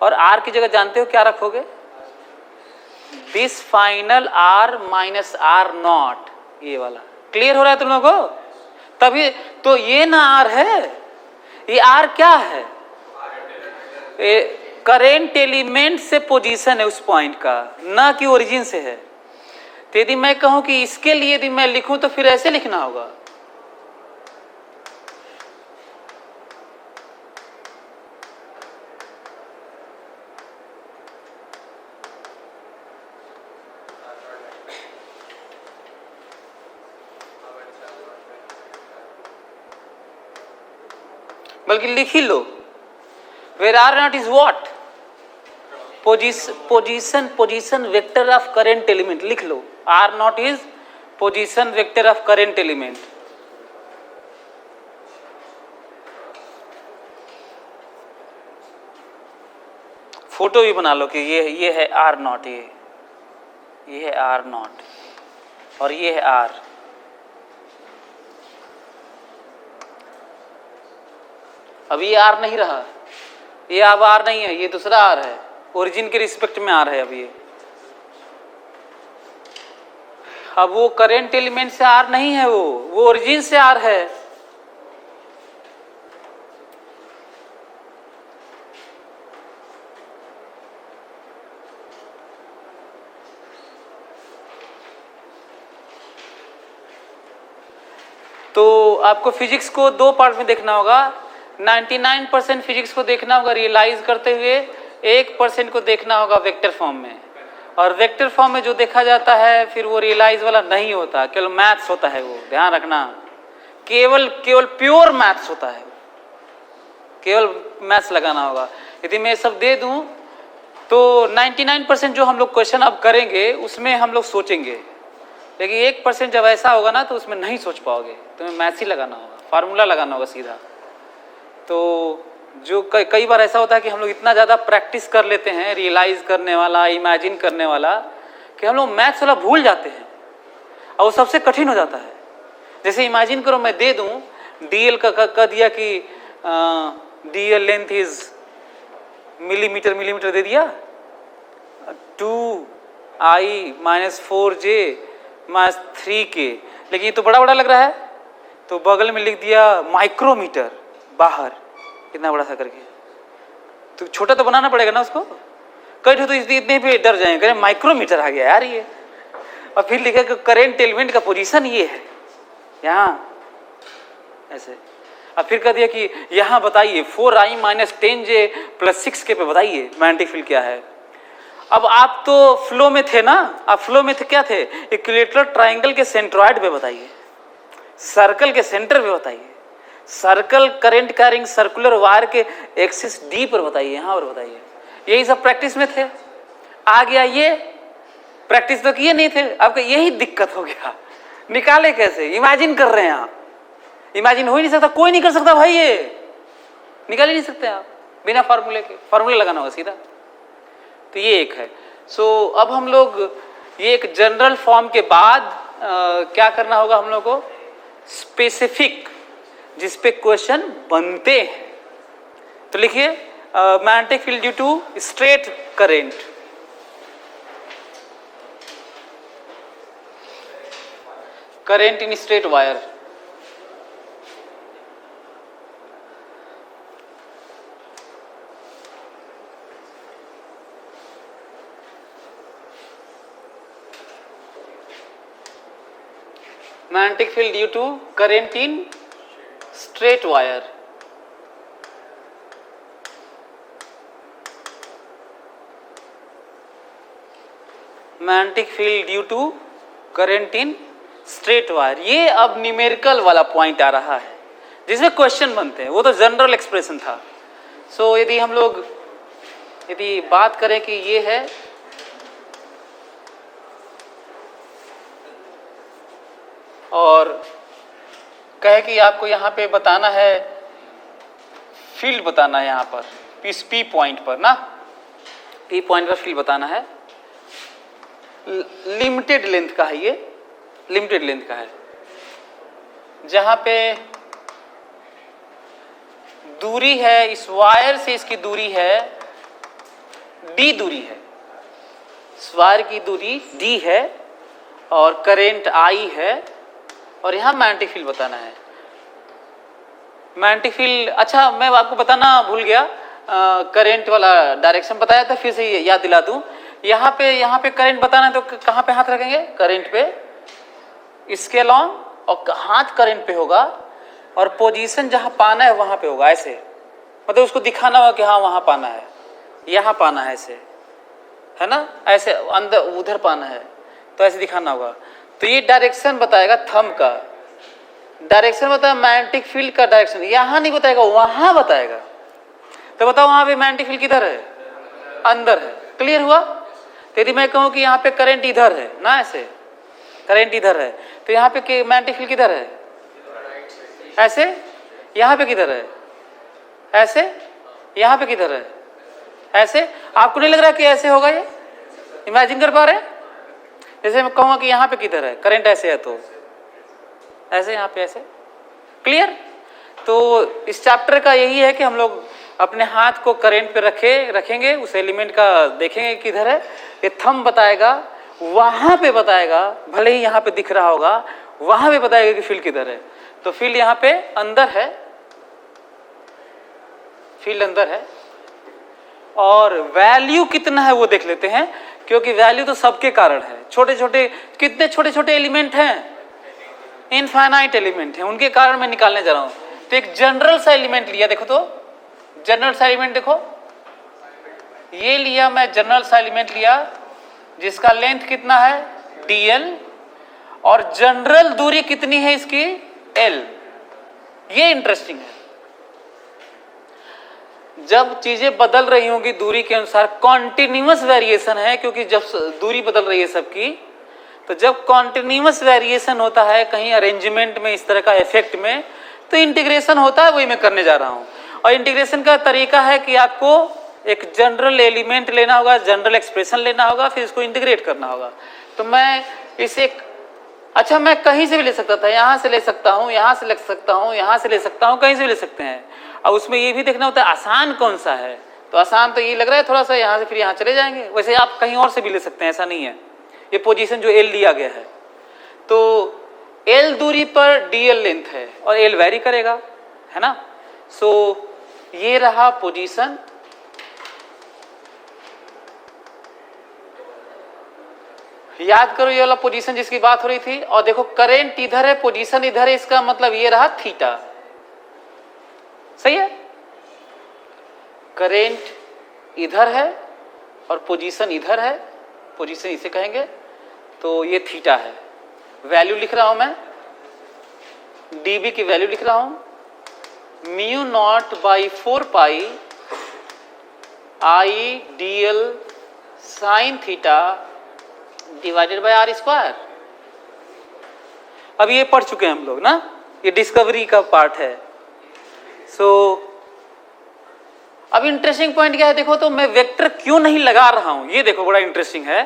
और आर की जगह जानते हो क्या रखोगे, this final r minus r naught, ये वाला। क्लियर हो रहा है तुम लोगों को, तभी तो ये ना आर है, ये आर क्या है, करेंट एलिमेंट से पोजीशन है उस पॉइंट का, ना कि ओरिजिन से है। तो यदि मैं कहूं कि इसके लिए यदि मैं लिखूं तो फिर ऐसे लिखना होगा, बल्कि लिख ही लो, where R naught is what, position vector of current element, लिख लो, R naught is position vector of current element. Photo भी बना लो कि ये है आर नॉट, ये है आर नॉट, और ये है आर। अब ये आर नहीं रहा, ये अब आर नहीं है, ये दूसरा आर है, ओरिजिन के रिस्पेक्ट में आर है। अब ये, अब वो करंट एलिमेंट से आर नहीं है, वो ओरिजिन से आर है। तो आपको फिजिक्स को दो पार्ट में देखना होगा, 99% फिजिक्स को देखना होगा रियलाइज करते हुए, 1% को देखना होगा वेक्टर फॉर्म में। और वेक्टर फॉर्म में जो देखा जाता है फिर वो रियलाइज वाला नहीं होता, केवल मैथ्स होता है, वो ध्यान रखना, केवल प्योर मैथ्स होता है, केवल मैथ्स लगाना होगा। यदि मैं सब दे दूं तो 99% जो हम लोग क्वेश्चन अब करेंगे उसमें हम लोग सोचेंगे, लेकिन 1% जब ऐसा होगा ना तो उसमें नहीं सोच पाओगे, तुम्हें मैथ्स ही लगाना होगा, फार्मूला लगाना होगा सीधा। तो जो कई बार ऐसा होता है कि हम लोग इतना ज़्यादा प्रैक्टिस कर लेते हैं रियलाइज करने वाला, इमेजिन करने वाला, कि हम लोग मैथ्स वाला भूल जाते हैं और वो सबसे कठिन हो जाता है। जैसे इमेजिन करो मैं दे दूं डीएल का कह दिया कि डीएल लेंथ इज मिलीमीटर दे दिया, 2i minus 4j minus 3k, लेकिन ये तो बड़ा बड़ा लग रहा है, तो बगल में लिख दिया माइक्रोमीटर बाहर इतना बड़ा सा करके। तो छोटा तो बनाना पड़ेगा ना उसको, कई तो इतने पे डर जाएंगे, माइक्रोमीटर आ गया यार ये। और फिर लिखा कि करेंट एलिमेंट का पोजीशन ये है यहाँ ऐसे। अब फिर कह दिया कि यहाँ बताइए 4i minus 10j plus 6k पे बताइए मैग्नेटिक फील्ड क्या है। अब आप तो फ्लो में थे ना, आप फ्लो में थे, क्या थे, इक्विलेटरल ट्रायंगल के सेंट्रॉइड पे बताइए, सर्कल के सेंटर पे बताइए, circle current carrying circular wire के एक्सिस डी पर बताइए, यहाँ पर बताइए। यही सब प्रैक्टिस में थे। आ गया ये, प्रैक्टिस तो किए नहीं थे, आपका यही दिक्कत हो गया। निकाले कैसे, इमेजिन कर रहे हैं आप, इमेजिन हो ही नहीं सकता, कोई नहीं कर सकता भाई, ये निकाल ही नहीं सकते आप बिना फार्मूले के, फार्मूले लगाना होगा सीधा। तो ये एक है। सो अब हम लोग ये एक जनरल फॉर्म के बाद क्या करना होगा हम लोग को, स्पेसिफिक, जिस पे क्वेश्चन बनते हैं। तो लिखिए magnetic field due to straight current, current in straight wire. magnetic field due to current in straight wire. magnetic field due to current in straight wire। ये अब न्यूमेरिकल वाला पॉइंट आ रहा है जिसमें क्वेश्चन बनते हैं, वो तो जनरल एक्सप्रेशन था। सो यदि हम लोग यदि बात करें कि ये है और कहे कि आपको यहाँ पे बताना है फील्ड, बताना है यहाँ पर इस पी पॉइंट पर ना, पी पॉइंट पर फील्ड बताना है। लिमिटेड लेंथ का है ये, लिमिटेड लेंथ का है, जहाँ पे दूरी है इस वायर से, इसकी दूरी है d दूरी है, इस वायर की दूरी d है और करेंट I है और यहाँ मैग्नेटिक फील्ड बताना है। मैग्नेटिक फील्ड, अच्छा मैं आपको बताना भूल गया, करंट वाला डायरेक्शन बताया था, फिर से याद दिला दूं। यहाँ पे करंट बताना है तो कहाँ पे हाथ रखेंगे, करंट पे, इसके अलॉन्ग, और हाथ करंट पे होगा और पोजीशन जहाँ पाना है वहाँ पे होगा, ऐसे मतलब उसको दिखाना होगा कि हाँ वहाँ पाना है, यहाँ पाना है, ऐसे है ना, ऐसे अंदर उधर पाना है, तो ऐसे दिखाना होगा। तो ये डायरेक्शन बताएगा, थंब का डायरेक्शन बताएगा, मैग्नेटिक फील्ड का डायरेक्शन यहाँ नहीं बताएगा, वहाँ बताएगा। तो बताओ वहाँ पे मैग्नेटिक फील्ड किधर है, अंदर है। क्लियर हुआ? तो यदि मैं कहूँ कि यहाँ पे करंट इधर है ना, ऐसे करंट इधर है, तो यहाँ पे मैग्नेटिक फील्ड किधर है, ऐसे, यहाँ पे किधर है, ऐसे, यहाँ पे किधर है, ऐसे। आपको नहीं लग रहा कि ऐसे होगा, ये इमेजिन कर पा रहे हैं? जैसे मैं कहूँगा कि यहाँ पे किधर है करंट, ऐसे है तो ऐसे, यहाँ पे ऐसे। क्लियर? तो इस चैप्टर का यही है कि हम लोग अपने हाथ को करंट पे रखेंगे, उस एलिमेंट का देखेंगे किधर है, ये थंब बताएगा, वहां पे बताएगा, भले ही यहाँ पे दिख रहा होगा, वहां पे बताएगा कि फील्ड किधर है। तो फील्ड यहाँ पे अंदर है, फील्ड अंदर है, और वैल्यू कितना है वो देख लेते हैं, क्योंकि वैल्यू तो सबके कारण है। छोटे छोटे, कितने छोटे छोटे एलिमेंट हैं, इनफाइनाइट एलिमेंट हैं, उनके कारण मैं निकालने जा रहा हूं। तो एक जनरल सा एलिमेंट लिया, देखो तो जनरल सा एलिमेंट देखो, ये लिया मैं जनरल सा एलिमेंट लिया जिसका लेंथ कितना है dl और जनरल दूरी कितनी है इसकी l। ये इंटरेस्टिंग है, जब चीजें बदल रही होंगी दूरी के अनुसार, कॉन्टिन्यूअस वेरिएशन है, क्योंकि जब दूरी बदल रही है सबकी, तो जब कॉन्टिन्यूअस वेरिएशन होता है कहीं अरेंजमेंट में, इस तरह का इफेक्ट में, तो इंटीग्रेशन होता है, वही मैं करने जा रहा हूं। और इंटीग्रेशन का तरीका है कि आपको एक जनरल एलिमेंट लेना होगा, जनरल एक्सप्रेशन लेना होगा, फिर इसको इंटीग्रेट करना होगा। तो मैं इसे, अच्छा मैं कहीं से भी ले सकता था, यहाँ से ले सकता हूँ, यहाँ से ले सकता हूँ, यहाँ से ले सकता हूँ, कहीं से भी ले सकते हैं। और उसमें ये भी देखना होता है आसान कौन सा है, तो आसान तो ये लग रहा है थोड़ा सा, यहाँ से फिर यहाँ चले जाएंगे। वैसे आप कहीं और से भी ले सकते हैं, ऐसा नहीं है। ये पोजीशन जो एल लिया गया है, तो एल दूरी पर डीएल लेंथ है और एल वेरी करेगा, है ना। सो ये रहा पोजीशन, याद करो ये वाला पोजीशन जिसकी बात हो रही थी। और देखो करंट इधर है, पोजीशन इधर है, इसका मतलब ये रहा थीटा। सही है, करंट इधर है और पोजीशन इधर है, पोजीशन इसे कहेंगे, तो ये थीटा है। वैल्यू लिख रहा हूं मैं, डीबी की वैल्यू लिख रहा हूं, mu naught by 4 pi I dl sine theta divided by r square. अब ये पढ़ चुके हैं हम लोग ना, ये डिस्कवरी का पार्ट है। सो अब इंटरेस्टिंग पॉइंट क्या है देखो, तो मैं वेक्टर क्यों नहीं लगा रहा हूं, ये देखो बड़ा इंटरेस्टिंग है।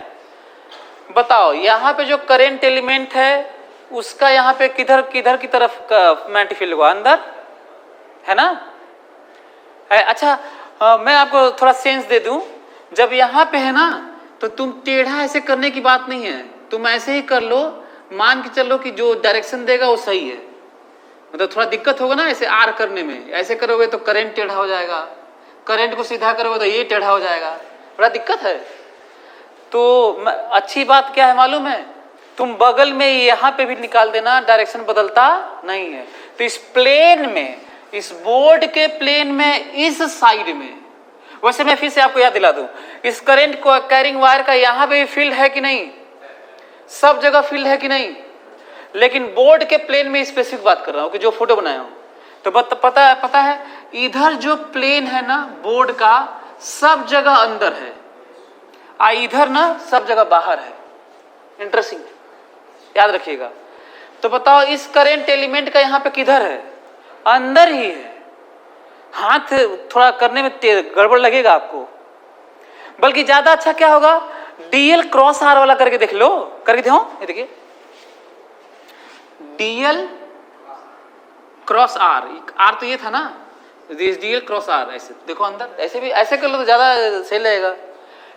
बताओ यहां पे जो करंट एलिमेंट है उसका यहां पे किधर किधर की तरफ मैग्नेटिक फील्ड होगा, अंदर, है ना। अच्छा मैं आपको थोड़ा सेंस दे दूं, जब यहां पे है ना तो तुम टेढ़ा ऐसे करने की बात नहीं है, तुम ऐसे ही कर लो, मान के चलो कि जो डायरेक्शन देगा वो सही है। मतलब थोड़ा दिक्कत होगा ना ऐसे आर करने में, ऐसे करोगे तो करंट टेढ़ा हो जाएगा, करंट को सीधा करोगे तो ये टेढ़ा हो जाएगा, बड़ा दिक्कत है। तो अच्छी बात क्या है मालूम है, तुम बगल में यहाँ पे भी निकाल देना, डायरेक्शन बदलता नहीं है। तो इस प्लेन में, इस बोर्ड के प्लेन में, इस साइड में, वैसे मैं फिर से आपको याद दिला दूं, इस करंट को कैरिंग वायर का यहाँ पे भी फील्ड है कि नहीं, सब जगह फील्ड है कि नहीं, लेकिन बोर्ड के प्लेन में स्पेसिफिक बात कर रहा हूं कि जो फोटो बनाया हूं। तो पता है इधर जो प्लेन है ना बोर्ड का, सब जगह अंदर है, इधर ना सब जगह बाहर है। इंटरेस्टिंग, याद रखिएगा। तो बताओ इस करंट एलिमेंट का यहाँ पे किधर है, अंदर ही है। हाथ थोड़ा करने में गड़बड़ लगेगा आपको, बल्कि ज्यादा अच्छा क्या होगा, डीएल क्रॉस आर वाला करके देख लो, करके देखो, ये देखिए डीएल क्रॉस आर, आर तो ये था ना, डीएल क्रॉस आर, ऐसे देखो अंदर, ऐसे भी ऐसे कर लो तो ज्यादा सही लगेगा,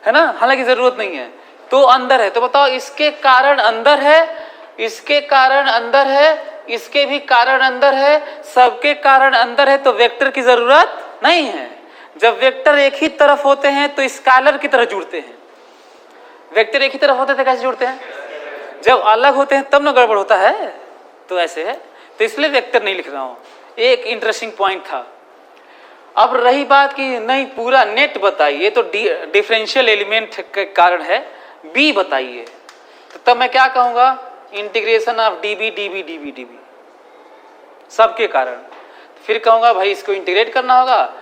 है ना। हालांकि जरूरत नहीं है, तो अंदर है। तो बताओ इसके कारण अंदर है, इसके कारण अंदर है, इसके भी कारण अंदर है, सबके कारण अंदर है, तो वेक्टर की जरूरत नहीं है। जब वेक्टर एक ही तरफ होते हैं तो स्केलर की तरह जुड़ते हैं। वेक्टर एक ही तरफ होते थे कैसे जुड़ते हैं, जब अलग होते हैं तब ना गड़बड़ होता है, तो ऐसे है। तो इसलिए वेक्टर नहीं लिख रहा हूं, एक इंटरेस्टिंग पॉइंट था। अब रही बात कि नहीं पूरा नेट बताइए, तो डिफरेंशियल एलिमेंट के कारण है, बी बताइए, तो तब मैं क्या कहूंगा, integration of dB dB dB dB, सबके कारण। फिर कहूंगा भाई इसको इंटीग्रेट करना होगा,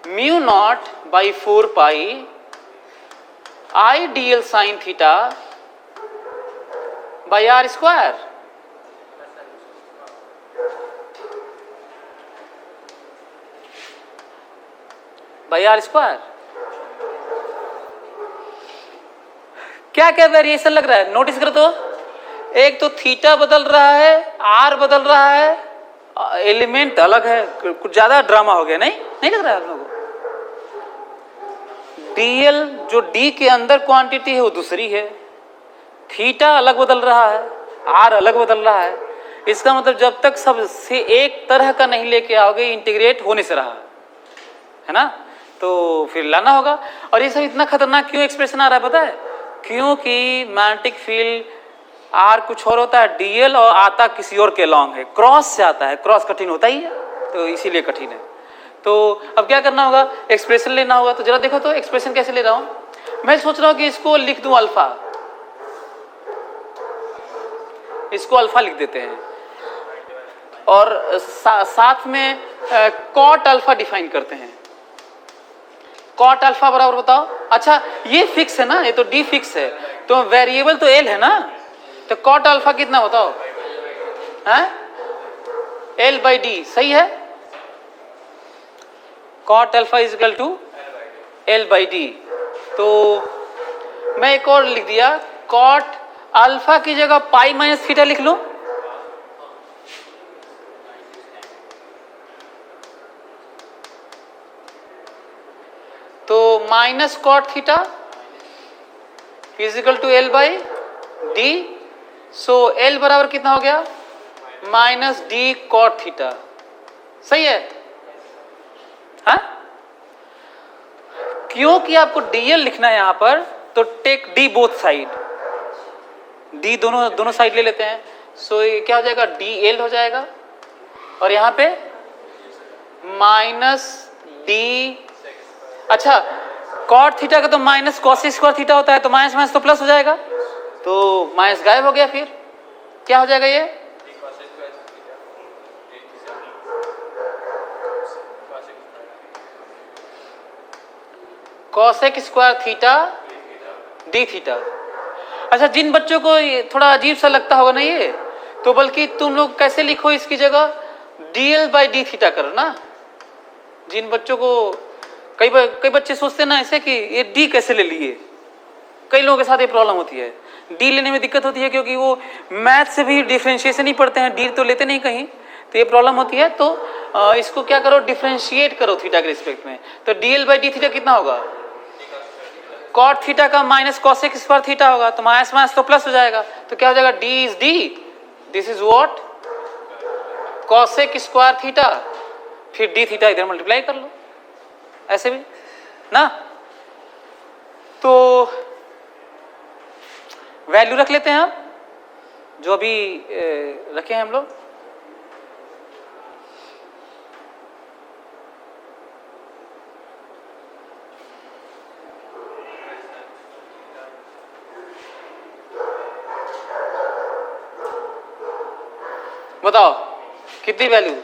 mu naught by 4 pi I dl sine theta by r square. By r square. क्या क्या वेरिएशन लग रहा है, नोटिस करो तो, एक तो थीटा बदल रहा है, आर बदल रहा है, एलिमेंट अलग है, कुछ ज्यादा ड्रामा हो गया, नहीं लग रहा है आप लोगों को। डीएल जो डी के अंदर क्वांटिटी है वो दूसरी है, थीटा अलग बदल रहा है, आर अलग बदल रहा है। इसका मतलब जब तक सब से एक तरह का नहीं लेके आओगे, इंटीग्रेट होने से रहा है ना, तो फिर लाना होगा। और ये सब इतना खतरनाक क्यों एक्सप्रेशन आ रहा है पता है, क्योंकि मैग्नेटिक फील्ड आर कुछ और होता है, डीएल और आता किसी और के लॉन्ग है, क्रॉस से आता है, क्रॉस कठिन होता ही है, तो इसीलिए कठिन है। तो अब क्या करना होगा, एक्सप्रेशन लेना होगा। तो जरा देखो तो एक्सप्रेशन कैसे ले रहा हूं, मैं सोच रहा हूं कि इसको लिख दूं अल्फा, इसको अल्फा लिख देते हैं, और साथ में कॉट अल्फा डिफाइन करते हैं। कॉट अल्फा बराबर बताओ, अच्छा ये फिक्स है ना, ये तो डी फिक्स है, तो वेरिएबल तो एल है ना, तो कॉट अल्फा कितना बताओ, एल बाई डी, सही है। Cot alpha is equal to l by d. तो मैं एक और लिख दिया, कॉट अल्फा की जगह पाई माइनस थीटा लिख लूं, तो minus cot theta is equal to l by d. So l बराबर कितना हो गया? Minus d cot theta. सही है? हाँ, क्योंकि आपको डीएल लिखना है यहां पर, तो take d both side, d दोनों साइड ले लेते हैं। सो ये क्या हो जाएगा? डी एल हो जाएगा, और यहां पे माइनस डी, अच्छा कॉट थीटा का तो माइनस कॉस स्क्वायर थीटा होता है, तो माइनस माइनस तो प्लस हो जाएगा, तो माइनस गायब हो गया। फिर क्या हो जाएगा? ये cosec square theta d theta. अच्छा, जिन बच्चों को ये थोड़ा अजीब सा लगता होगा ना ये, तो बल्कि तुम लोग कैसे लिखो इसकी जगह डीएल बाई डी थीटा करो ना। जिन बच्चों को कई बच्चे सोचते हैं ना ऐसे कि ये डी कैसे ले लिए, कई लोगों के साथ ये प्रॉब्लम होती है, डी लेने में दिक्कत होती है, क्योंकि वो मैथ से भी डिफ्रेंशिएशन ही पढ़ते हैं, डी तो लेते नहीं कहीं, तो ये प्रॉब्लम होती है। तो इसको क्या करो? डिफ्रेंशिएट करो थीटा के रिस्पेक्ट में। तो डीएल बाई डी थीटा कितना होगा? कॉट थीटा का माइनस कॉसेक स्क्वायर थीटा होगा, तो माइनस माइनस तो प्लस हो जाएगा, तो क्या हो जाएगा? D is D, this is what? Cosec square theta, फिर डी थीटा इधर मल्टीप्लाई कर लो, ऐसे भी ना। तो वैल्यू रख लेते हैं आप, जो अभी रखे हैं हम लोग। बताओ कितनी value?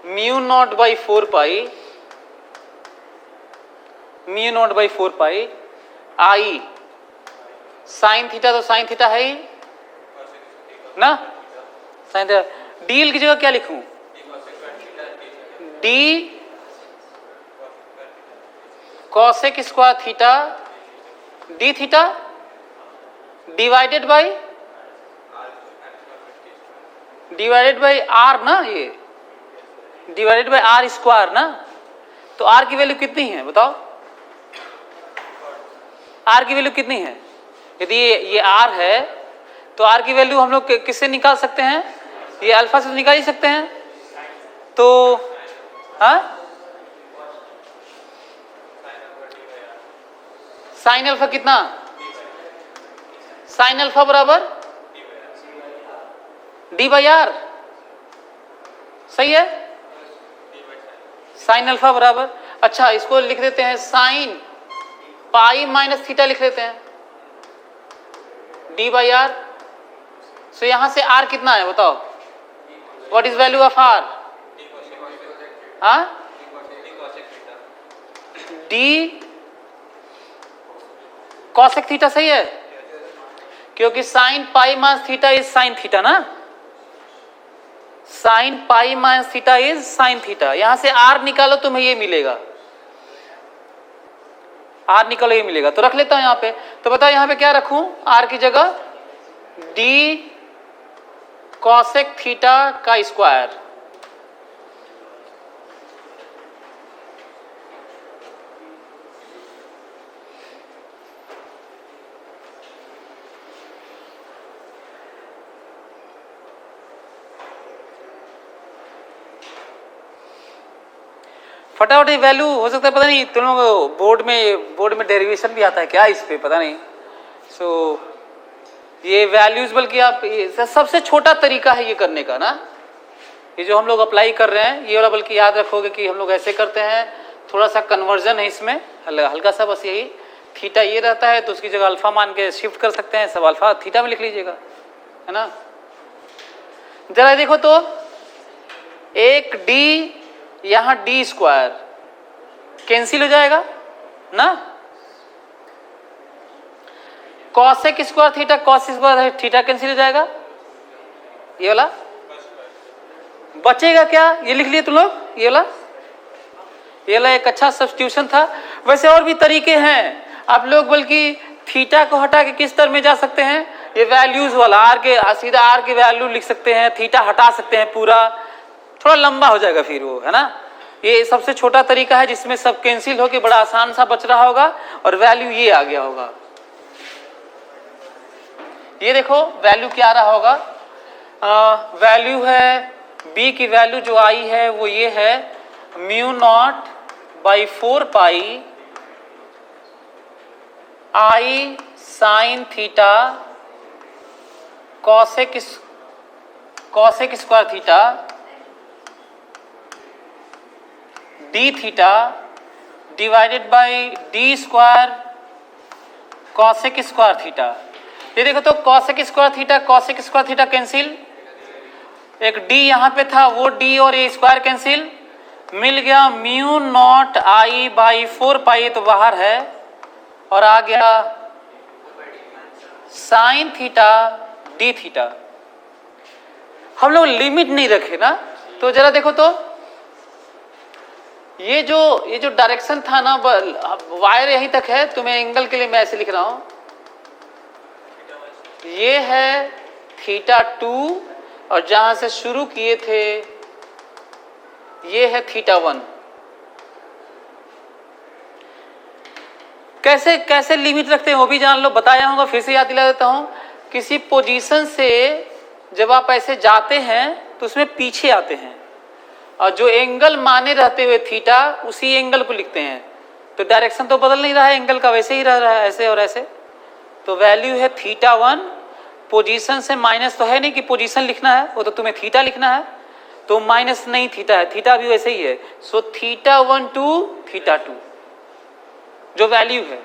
Mu naught by 4 pi, mu naught by 4 pi I sine theta, तो साइन थीटा है ही ना, साइन थीटा। डीएल की जगह क्या लिखूं? D cosec square theta d theta divided by r ना, ये डिवाइडेड बाई आर स्क्वायर ना। तो आर की वैल्यू कितनी है बताओ? आर की वैल्यू कितनी है? यदि ये आर है तो आर की वैल्यू हम लोग किससे निकाल सकते हैं? ये अल्फा से तो निकाल ही सकते हैं। तो हाँ, साइन अल्फा कितना? साइन अल्फा बराबर डी बाई आर। सही है? साइन अल्फा बराबर, अच्छा इसको लिख देते हैं साइन पाई माइनस थीटा लिख लेते हैं, डी बाई आर। सो यहां से आर कितना है बताओ? What is value of R? हाँ, डी कॉसेक थीटा। सही है, क्योंकि sine pi minus theta is sine theta ना, sine pi minus theta is sine theta. यहां से आर निकालो तुम्हें ये मिलेगा, आर निकालो ये मिलेगा। तो रख लेता हूं यहां पे। तो बताओ यहां पे क्या रखूं? आर की जगह डी कॉसेक थीटा का स्क्वायर। फटाफट वैल्यू हो सकता है, पता नहीं तुम लोग बोर्ड में डेरिवेशन भी आता है क्या इस पे, पता नहीं। सो ये वैल्यूज बल्कि आप सबसे छोटा तरीका है ये करने का ना, ये जो हम लोग अप्लाई कर रहे हैं ये वाला, बल्कि याद रखोगे कि हम लोग ऐसे करते हैं, थोड़ा सा कन्वर्जन है इसमें हल्का सा, बस यही थीटा ये रहता है तो उसकी जगह अल्फा मान के शिफ्ट कर सकते हैं, सब अल्फा थीटा में लिख लीजिएगा, है ना। जरा देखो तो एक डी, यहां डी स्क्वायर कैंसिल हो जाएगा ना, cosec square theta cos square theta cancel हो जाएगा, ये वाला बचेगा क्या? ये लिख लिए तुम लोग, ये वाला एक अच्छा सब्स्टिट्यूशन था। वैसे और भी तरीके हैं, आप लोग बल्कि थीटा को हटा के किस तरह में जा सकते हैं, ये वैल्यूज वाला आर के सीधा आर की वैल्यू लिख सकते हैं, थीटा हटा सकते हैं, पूरा थोड़ा लंबा हो जाएगा फिर वो, है ना। ये सबसे छोटा तरीका है जिसमें सब कैंसिल होके बड़ा आसान सा बच रहा होगा और वैल्यू ये आ गया होगा। ये देखो वैल्यू क्या आ रहा होगा, वैल्यू है b की वैल्यू जो आई है वो ये है mu naught by 4 pi I sine theta cosec square theta d theta divided by D square cosec square theta. ये देखो तो कॉसेक स्क्वायर थीटा कैंसिल, एक डी यहाँ पे था वो डी और ये स्क्वायर कैंसिल, मिल गया म्यू नॉट आई बाई 4 पाई तो बाहर है और आ गया साइन थीटा डी थीटा। हम लोग लिमिट नहीं रखे ना, तो जरा देखो तो ये जो डायरेक्शन था ना, वायर यहीं तक है, तुम्हें एंगल के लिए मैं ऐसे लिख रहा हूं, ये है थीटा 2 और जहां से शुरू किए थे ये है थीटा 1। कैसे लिमिट रखते हैं वो भी जान लो, बताया होगा, फिर से याद दिला देता हूं। किसी पोजीशन से जब आप ऐसे जाते हैं तो उसमें पीछे आते हैं और जो एंगल माने रहते हुए थीटा उसी एंगल को लिखते हैं, तो डायरेक्शन तो बदल नहीं रहा है एंगल का, वैसे ही रह रहा है ऐसे और ऐसे। तो वैल्यू है थीटा 1, पोजीशन से माइनस तो है नहीं कि पोजीशन लिखना है, वो तो तुम्हें थीटा लिखना है, तो माइनस नहीं थीटा है, थीटा भी वैसे ही है। सो थीटा 1 टू थीटा 2 जो वैल्यू है,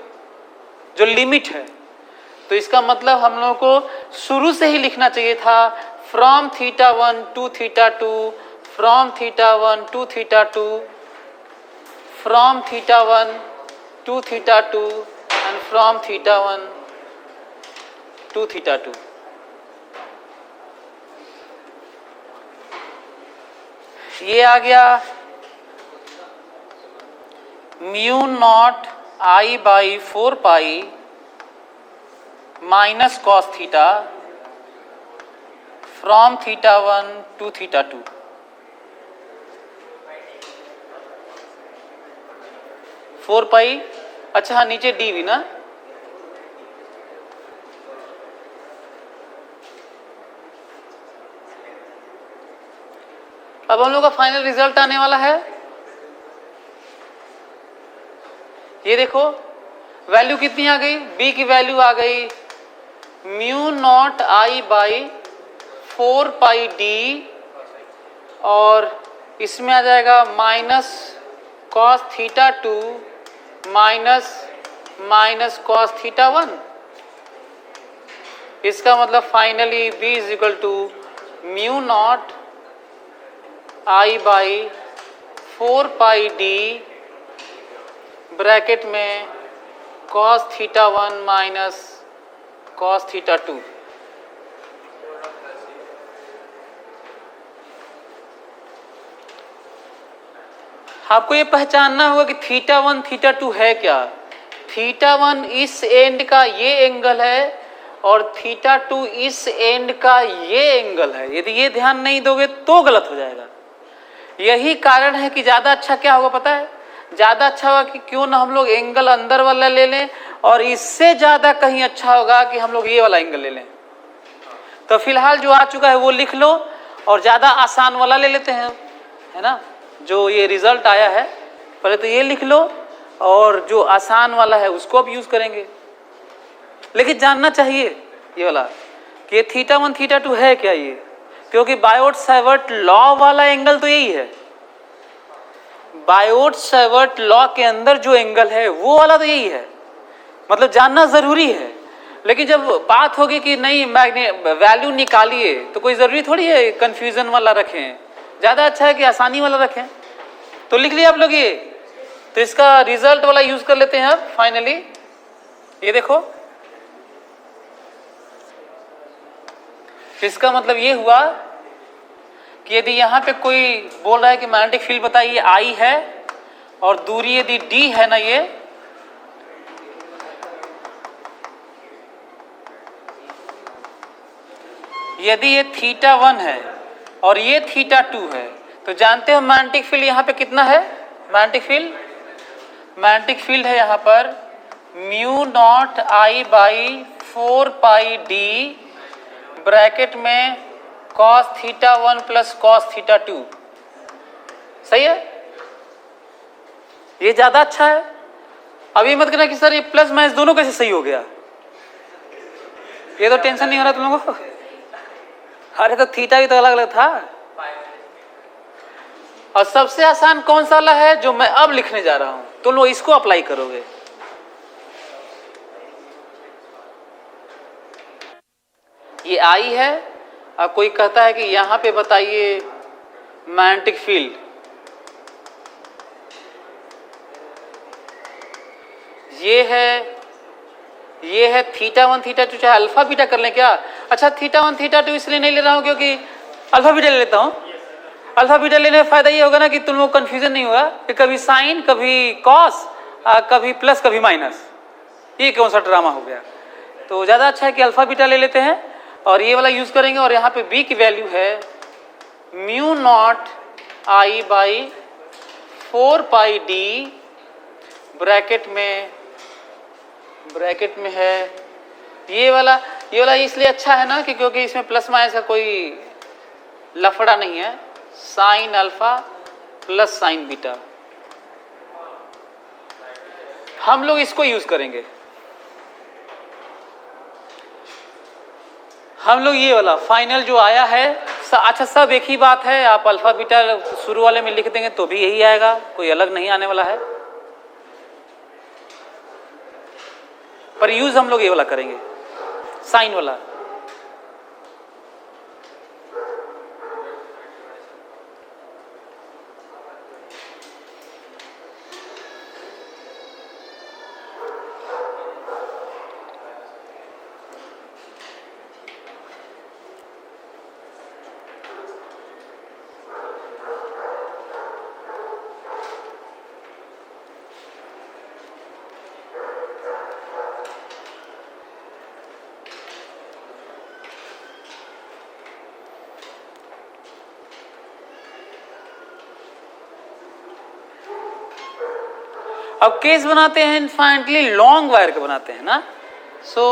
जो लिमिट है, तो इसका मतलब हम लोगों को शुरू से ही लिखना चाहिए था from theta 1 to theta 2, from theta 1 to theta 2, from theta 1 to theta 2 and from theta 1 to theta 2। ये आ गया mu naught I by 4 pi minus cos theta from theta 1 to theta 2। Four pi, अच्छा हाँ नीचे डी भी ना, अब हम लोग का फाइनल रिजल्ट आने वाला है। ये देखो वैल्यू कितनी आ गई, बी की वैल्यू आ गई mu naught I by 4 pi D और इसमें आ जाएगा minus cos theta 2 minus cos theta 1। इसका मतलब finally b is equal to mu naught I by 4 pi D bracket में cos theta 1 minus cos theta 2। आपको ये पहचानना होगा कि थीटा 1 थीटा 2 है क्या। थीटा 1 इस एंड का ये एंगल है और थीटा 2 इस एंड का ये एंगल है। यदि ये ध्यान नहीं दोगे तो गलत हो जाएगा। यही कारण है कि ज्यादा अच्छा क्या होगा पता है, ज्यादा अच्छा होगा कि क्यों ना हम लोग एंगल अंदर वाला ले लें और इससे ज्यादा कहीं अच्छा होगा कि हम लोग ये वाला एंगल ले लें। तो फिलहाल जो आ चुका है वो लिख लो और ज्यादा आसान वाला ले लेते हैं, है ना। जो ये रिजल्ट आया है पहले तो ये लिख लो और जो आसान वाला है उसको अब यूज करेंगे। लेकिन जानना चाहिए ये वाला कि ये थीटा 1 थीटा 2 है क्या ये, क्योंकि बायोट-सावर्ट लॉ वाला एंगल तो यही है। बायोट-सावर्ट लॉ के अंदर जो एंगल है वो वाला तो यही है, मतलब जानना जरूरी है। लेकिन जब बात होगी कि नहीं वैल्यू निकालिए तो कोई जरूरी थोड़ी है कंफ्यूजन वाला रखें, ज्यादा अच्छा है कि आसानी वाला रखें। तो लिख लिया आप लोग ये, तो इसका रिजल्ट वाला यूज कर लेते हैं अब फाइनली। ये देखो इसका मतलब ये हुआ कि यदि यहाँ पे कोई बोल रहा है कि मैग्नेटिक फील्ड बताइए आई है और दूरी यदि डी है ना, ये यदि ये थीटा 1 है और ये थीटा 2 है तो जानते हो मैग्नेटिक फील्ड यहाँ पे कितना है? मैग्नेटिक फील्ड है यहाँ पर mu naught I by 4 pi D bracket में cos theta 1 plus cos theta 2। सही है? ये ज्यादा अच्छा है। अभी मत कहना कि सर ये प्लस माइनस दोनों कैसे सही हो गया, ये तो टेंशन नहीं हो रहा तुम लोगों को। अरे तो थीटा भी तो अलग अलग था। और सबसे आसान कौन सा वाला है जो मैं अब लिखने जा रहा हूं, तुम लोग इसको अप्लाई करोगे। ये आई है और कोई कहता है कि यहां पे बताइए मैग्नेटिक फील्ड, ये है थीटा 1 थीटा 2, चाहे अल्फा बीटा कर लें क्या? अच्छा थीटा 1 थीटा 2 इसलिए नहीं ले रहा हूं क्योंकि अल्फा बीटा ले लेता हूं। अल्फा बीटा लेने में फायदा ये होगा ना कि तुम लोग कंफ्यूजन नहीं होगा कि कभी साइन कभी कॉस कभी प्लस कभी माइनस, ये कौन सा ड्रामा हो गया। तो ज़्यादा अच्छा है कि अल्फा बीटा ले लेते हैं और ये वाला यूज करेंगे। और यहाँ पे बी की वैल्यू है mu naught I by 4 pi D bracket में है ये वाला इसलिए अच्छा है ना कि क्योंकि इसमें प्लस माइनस का कोई लफड़ा नहीं है। Sine alpha plus sign beta, हम लोग इसको यूज करेंगे। हम लोग ये वाला फाइनल जो आया है, अच्छा सब एक ही बात है, आप अल्फा बीटा शुरू वाले में लिख देंगे तो भी यही आएगा, कोई अलग नहीं आने वाला है। पर यूज हम लोग ये वाला करेंगे, साइन वाला। अब केस बनाते हैं इनफाइनाइटली लॉन्ग वायर का बनाते हैं ना। सो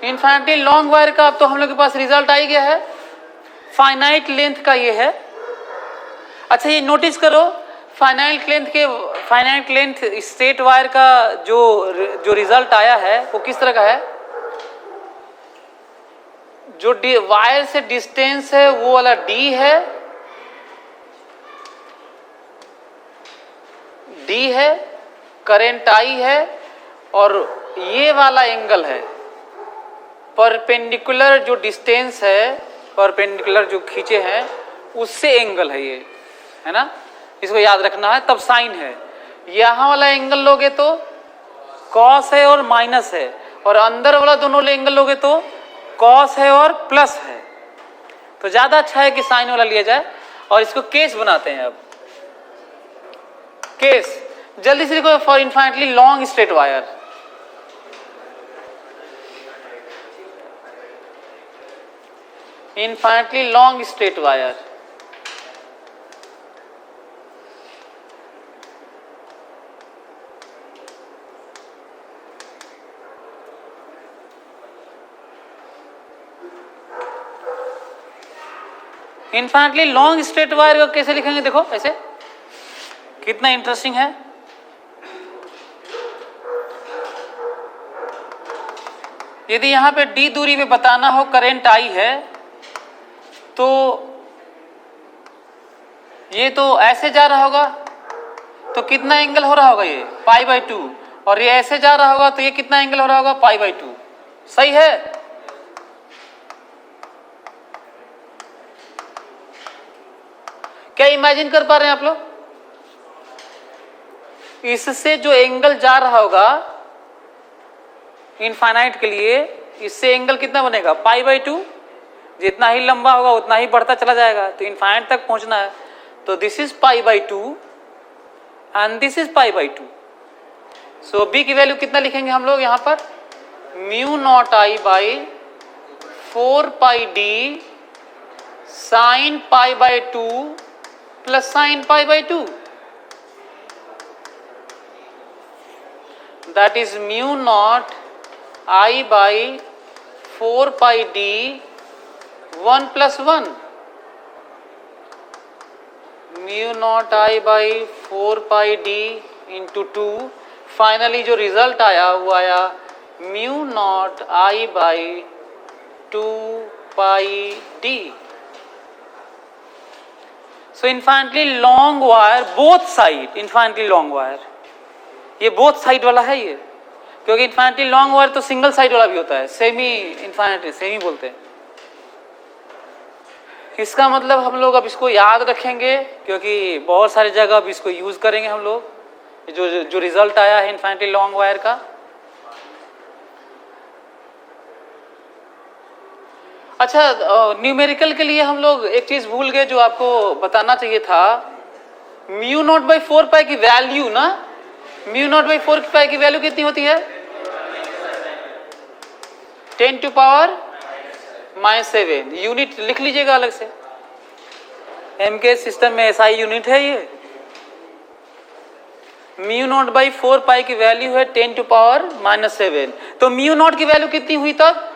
इनफाइनाइटली लॉन्ग वायर का अब तो हम लोग के पास रिजल्ट आ ही गया है, फाइनाइट लेंथ का ये है। अच्छा ये नोटिस करो, फाइनाइट लेंथ स्ट्रेट वायर का जो रिजल्ट आया है वो किस तरह का है? जो वायर से डिस्टेंस है वो वाला डी है, करंट आई है, और ये वाला एंगल है परपेंडिकुलर, जो डिस्टेंस है परपेंडिकुलर जो खींचे हैं उससे एंगल है ये, है ना। इसको याद रखना है, तब साइन है। यहां वाला एंगल लोगे तो कॉस है और माइनस है, और अंदर वाला दोनों एंगल लोगे तो कॉस है और प्लस है। तो ज्यादा अच्छा है कि साइन वाला लिया जाए। और इसको केस बनाते हैं। अब केस जल्दी से लिखो, for infinitely long straight wire. Infinitely long straight wire, infinitely long straight wire को कैसे लिखेंगे? देखो ऐसे, कितना इंटरेस्टिंग है। यदि यहां पे डी दूरी पे बताना हो करंट आई है, तो ये तो ऐसे जा रहा होगा, तो कितना एंगल हो रहा होगा? ये π/2। और ये ऐसे जा रहा होगा तो ये कितना एंगल हो रहा होगा? π/2। सही है? क्या इमेजिन कर पा रहे हैं आप लोग? इससे जो एंगल जा रहा होगा इनफाइनाइट के लिए, इससे एंगल कितना बनेगा? π/2। जितना ही लंबा होगा उतना ही बढ़ता चला जाएगा, तो इनफाइनाइट तक पहुंचना है। तो this is π/2 and this is π/2। So B की वैल्यू कितना लिखेंगे हम लोग यहां पर? Mu naught I by 4 pi D sine pi by 2 plus sine pi by 2, that is mu naught I by 4 pi D 1 plus 1, mu naught I by 4 pi D into 2। Finally जो रिजल्ट आया वो आया mu naught I by 2 pi D. So infinitely long wire both side, infinitely long wire, ये बोथ साइड वाला है ये, क्योंकि इन्फाइनेटली लॉन्ग वायर तो सिंगल साइड वाला भी होता है, सेमी इन्फाइनेटली, सेमी बोलते हैं। इसका मतलब हम लोग अब इसको याद रखेंगे, क्योंकि बहुत सारी जगह अब इसको यूज करेंगे हम लोग, जो रिजल्ट आया है इन्फाइनेटली लॉन्ग वायर का। अच्छा, न्यूमेरिकल के लिए हम लोग एक चीज भूल गए जो आपको बताना चाहिए था, म्यू नॉट बाई 4 पाई की वैल्यू ना, म्यू नॉट बाई 4 पाई की वैल्यू कितनी होती है? 10 टू पावर -7। यूनिट लिख लीजिएगा अलग से, एम के सिस्टम में SI यूनिट है ये। म्यू नॉट बाई 4 पाई की वैल्यू है 10 टू पावर -7, तो म्यू नॉट की वैल्यू कितनी हुई तब?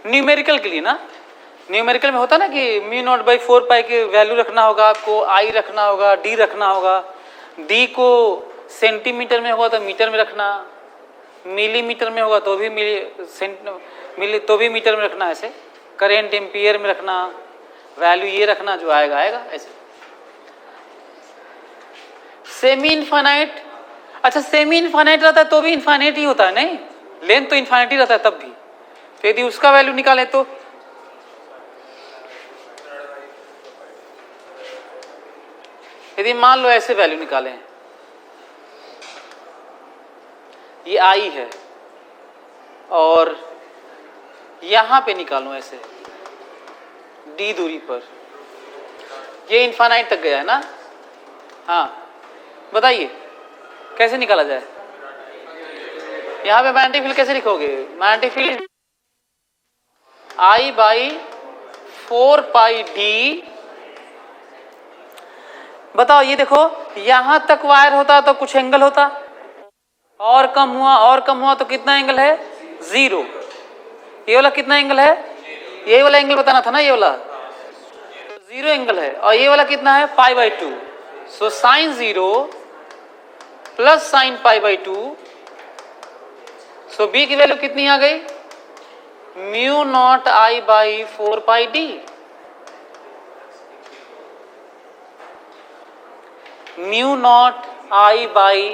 न्यूमेरिकल के लिए ना, न्यूमेरिकल में होता ना कि म्यू नॉट बाई 4 पाई की वैल्यू रखना होगा आपको, आई रखना होगा, डी रखना होगा। डी को सेंटीमीटर में होगा तो मीटर में रखना, मिलीमीटर में होगा तो भी तो भी मीटर में रखना, ऐसे करेंट एम्पियर में रखना, वैल्यू ये रखना, जो आएगा आएगा ऐसे। सेमी इनफाइनाइट, अच्छा सेमी इनफाइनाइट रहता है तो भी इनफाइनाइट ही होता है, नहीं लेंथ तो इनफाइनाइट ही रहता है तब भी, तो यदि उसका वैल्यू निकालें तो यदि मान लो ऐसे वैल्यू निकालें, ये आई है और यहां पे निकालूं ऐसे डी दूरी पर, ये इनफाइनाइट तक गया है ना। हाँ बताइए कैसे निकाला जाए? यहां पे मैग्नेटिक फील्ड कैसे लिखोगे? Magnetic field I by 4 pi D. बताओ ये देखो, यहां तक वायर होता तो कुछ एंगल होता, और कम हुआ तो कितना एंगल है? 0। ये वाला कितना एंगल है? ये वाला एंगल बताना था ना, ये वाला 0 एंगल है, और ये वाला कितना है? Pi by 2। So sine 0 plus sine pi by 2, so B की वैल्यू कितनी आ गई? Mu naught I by 4 pi D. Mu naught I by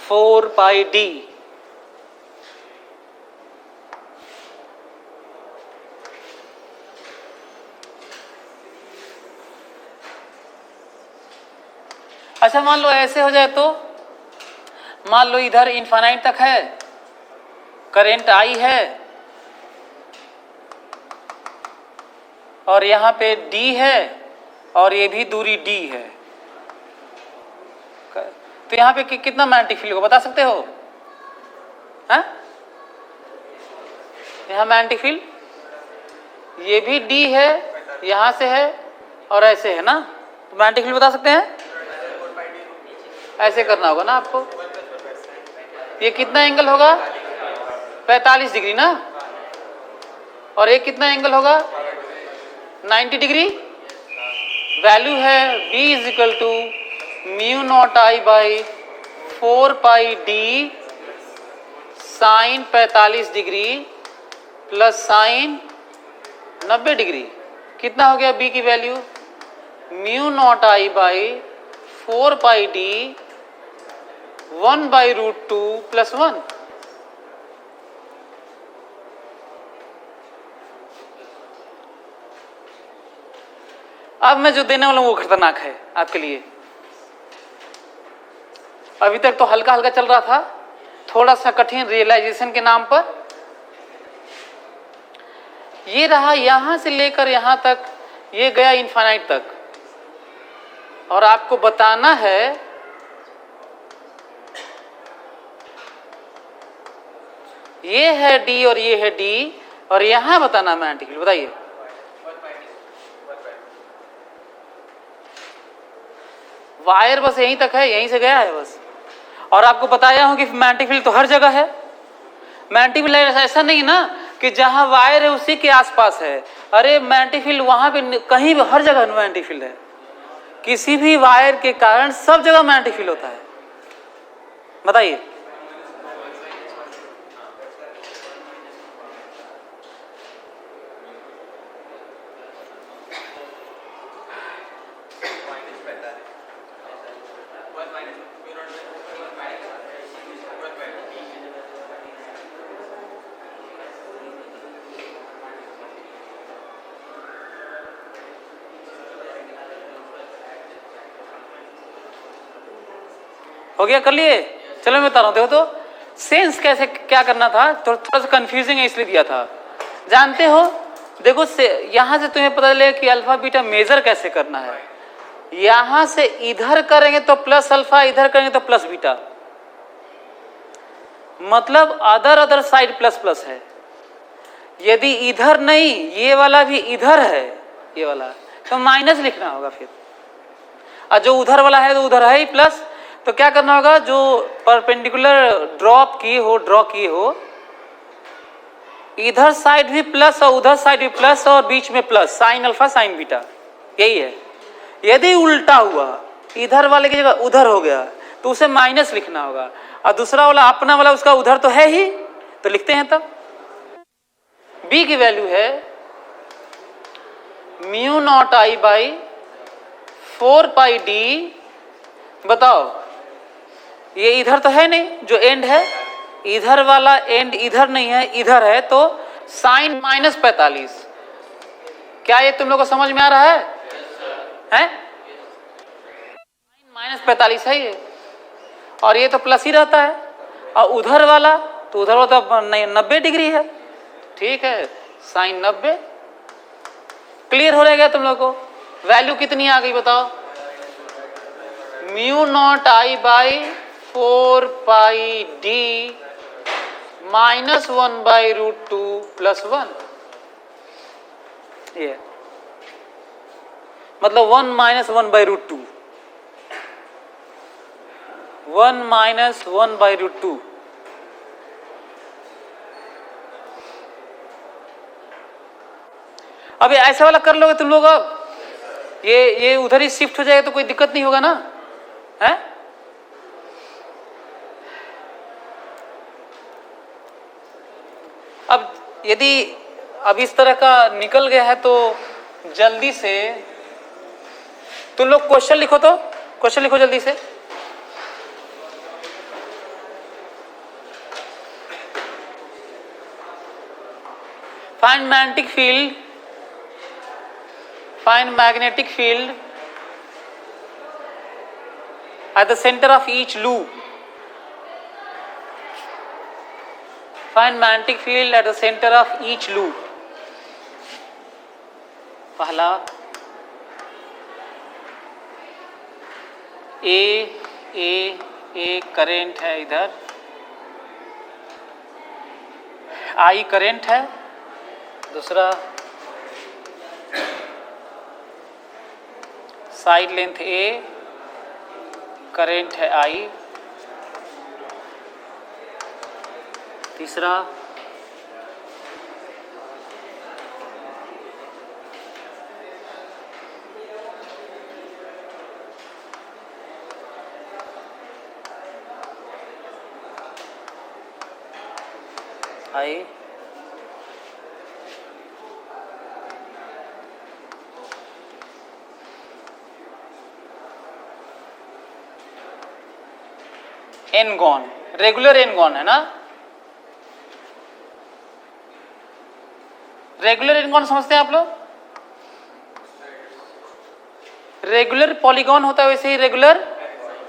4 pi D. अच्छा मान लो ऐसे हो जाए तो, मान लो इधर इनफाइनाइट तक है, करंट आई है और यहां पे डी है और ये भी दूरी डी है, तो यहां पे कितना मैग्नेटिक फील्ड होगा बता सकते हो? हाँ? यहां मैग्नेटिक फील्ड ये भी डी है, यहां से है और ऐसे है ना, तो मैग्नेटिक फील्ड बता सकते हैं? ऐसे करना होगा ना आपको। ये कितना एंगल होगा? 45 डिग्री ना, और ये कितना एंगल होगा? 90 डिग्री। वैल्यू है B is equal to mu naught I by 4 pi D sine 45 degree plus sine 90 degree. कितना हो गया B की value? Mu naught I by 4 pi D 1 by root 2 plus 1। अब मैं जो देने वाला हूं वो खतरनाक है आपके लिए। अभी तक तो हल्का हल्का चल रहा था, थोड़ा सा कठिन रियलाइजेशन के नाम पर। ये रहा यहां से लेकर यहां तक, ये गया इनफाइनाइट तक, और आपको बताना है ये है डी और ये है डी, और यहां बताना मैग्नेटिक फील्ड। बताइए वायर बस यहीं तक है, यहीं से गया है बस। और आपको बताया हूं कि मैग्नेटिक फील्ड तो हर जगह है। मैग्नेटिक फील्ड ऐसा नहीं ना कि जहां वायर है उसी के आसपास है। अरे मैग्नेटिक फील्ड वहां पे कहीं भी, हर जगह मैग्नेटिक फील्ड है। किसी भी वायर के कारण सब जगह मैग्नेटिक फील्ड होता है। बताइए हो गया, कर लिए। चलो मैं बता रहा हूं, देखो तो सेंस कैसे क्या करना था, थोड़ा सा कंफ्यूजिंग है इसलिए दिया था। जानते हो, देखो यहां से तुम्हें पता चलेगा कि अल्फा बीटा मेजर कैसे करना है। यहां से इधर करेंगे तो प्लस अल्फा, इधर करेंगे तो प्लस बीटा, मतलब अदर साइड प्लस प्लस है। यदि इधर नहीं, ये वाला भी इधर है, ये वाला, तो माइनस लिखना होगा फिर। और जो उधर वाला है तो उधर है ही प्लस, तो क्या करना होगा, जो परपेंडिकुलर ड्रॉ किए हो, इधर साइड भी प्लस और उधर साइड भी प्लस और बीच में plus, sine alpha sign beta, यही है। यदि उल्टा हुआ, इधर वाले की जगह उधर हो गया, तो उसे माइनस लिखना होगा। और दूसरा वाला अपना वाला उसका उधर तो है ही, तो लिखते हैं तब। बी की वैल्यू है mu naught I by 4 pi D. बताओ, ये इधर तो है नहीं, जो एंड है, इधर वाला एंड इधर नहीं है, इधर है, तो साइन माइनस 45। क्या ये तुम लोग को समझ में आ रहा है? हैं? साइन माइनस 45 है ये, और ये तो प्लस ही रहता है। और उधर वाला तो 90 डिग्री है, ठीक है, साइन 90। क्लियर हो रहेगा तुम लोग को? वैल्यू कितनी आ गई बताओ? Mu naught I by 4 pi D minus 1 by √2 plus 1। ये मतलब 1 माइनस 1 बाई √2, 1 माइनस 1 बाई √2। अब ऐसा वाला कर लोगे तुम लोग, अब ये उधर ही शिफ्ट हो जाएगा तो कोई दिक्कत नहीं होगा ना, है? अब यदि अब इस तरह का निकल गया है तो जल्दी से तुम लोग क्वेश्चन लिखो, तो क्वेश्चन लिखो जल्दी से। Find magnetic field, find magnetic field at the center of each loop. Find magnetic field at the center of each loop. पहला ए करंट है, इधर आई करंट है, दूसरा साइड लेंथ ए, करंट है आई, तीसरा आई, एनगॉन, रेगुलर एनगॉन है ना। रेगुलर एनगॉन समझते हैं आप लोग? रेगुलर पॉलीगॉन होता है, वैसे ही रेगुलर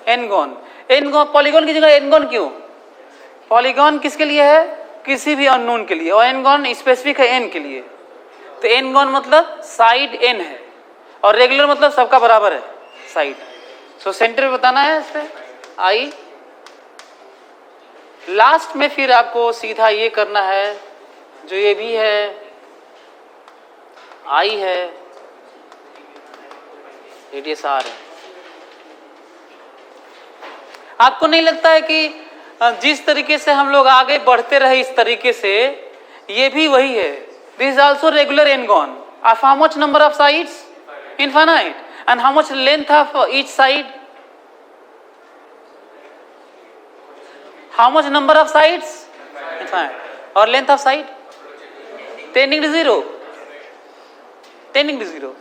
एनगॉन। एनगॉन पॉलीगॉन की जगह एनगॉन क्यों? पॉलीगॉन किसके लिए है? किसी भी अननोन के लिए, और एनगॉन स्पेसिफिक है एन के लिए। तो एन गॉन मतलब साइड एन है और रेगुलर मतलब सबका बराबर है साइड। सो सेंटर बताना है इस पे आई। लास्ट में फिर आपको सीधा ये करना है, जो ये भी है आई है, रेडियस आर है। आपको नहीं लगता है कि जिस तरीके से हम लोग आगे बढ़ते रहे इस तरीके से ये भी वही है? This is also regular N gon of how much number of sides? Infinite. And how much length of each side? How much number of sides? Infinite. और length of side? Tending to zero, tending to zero.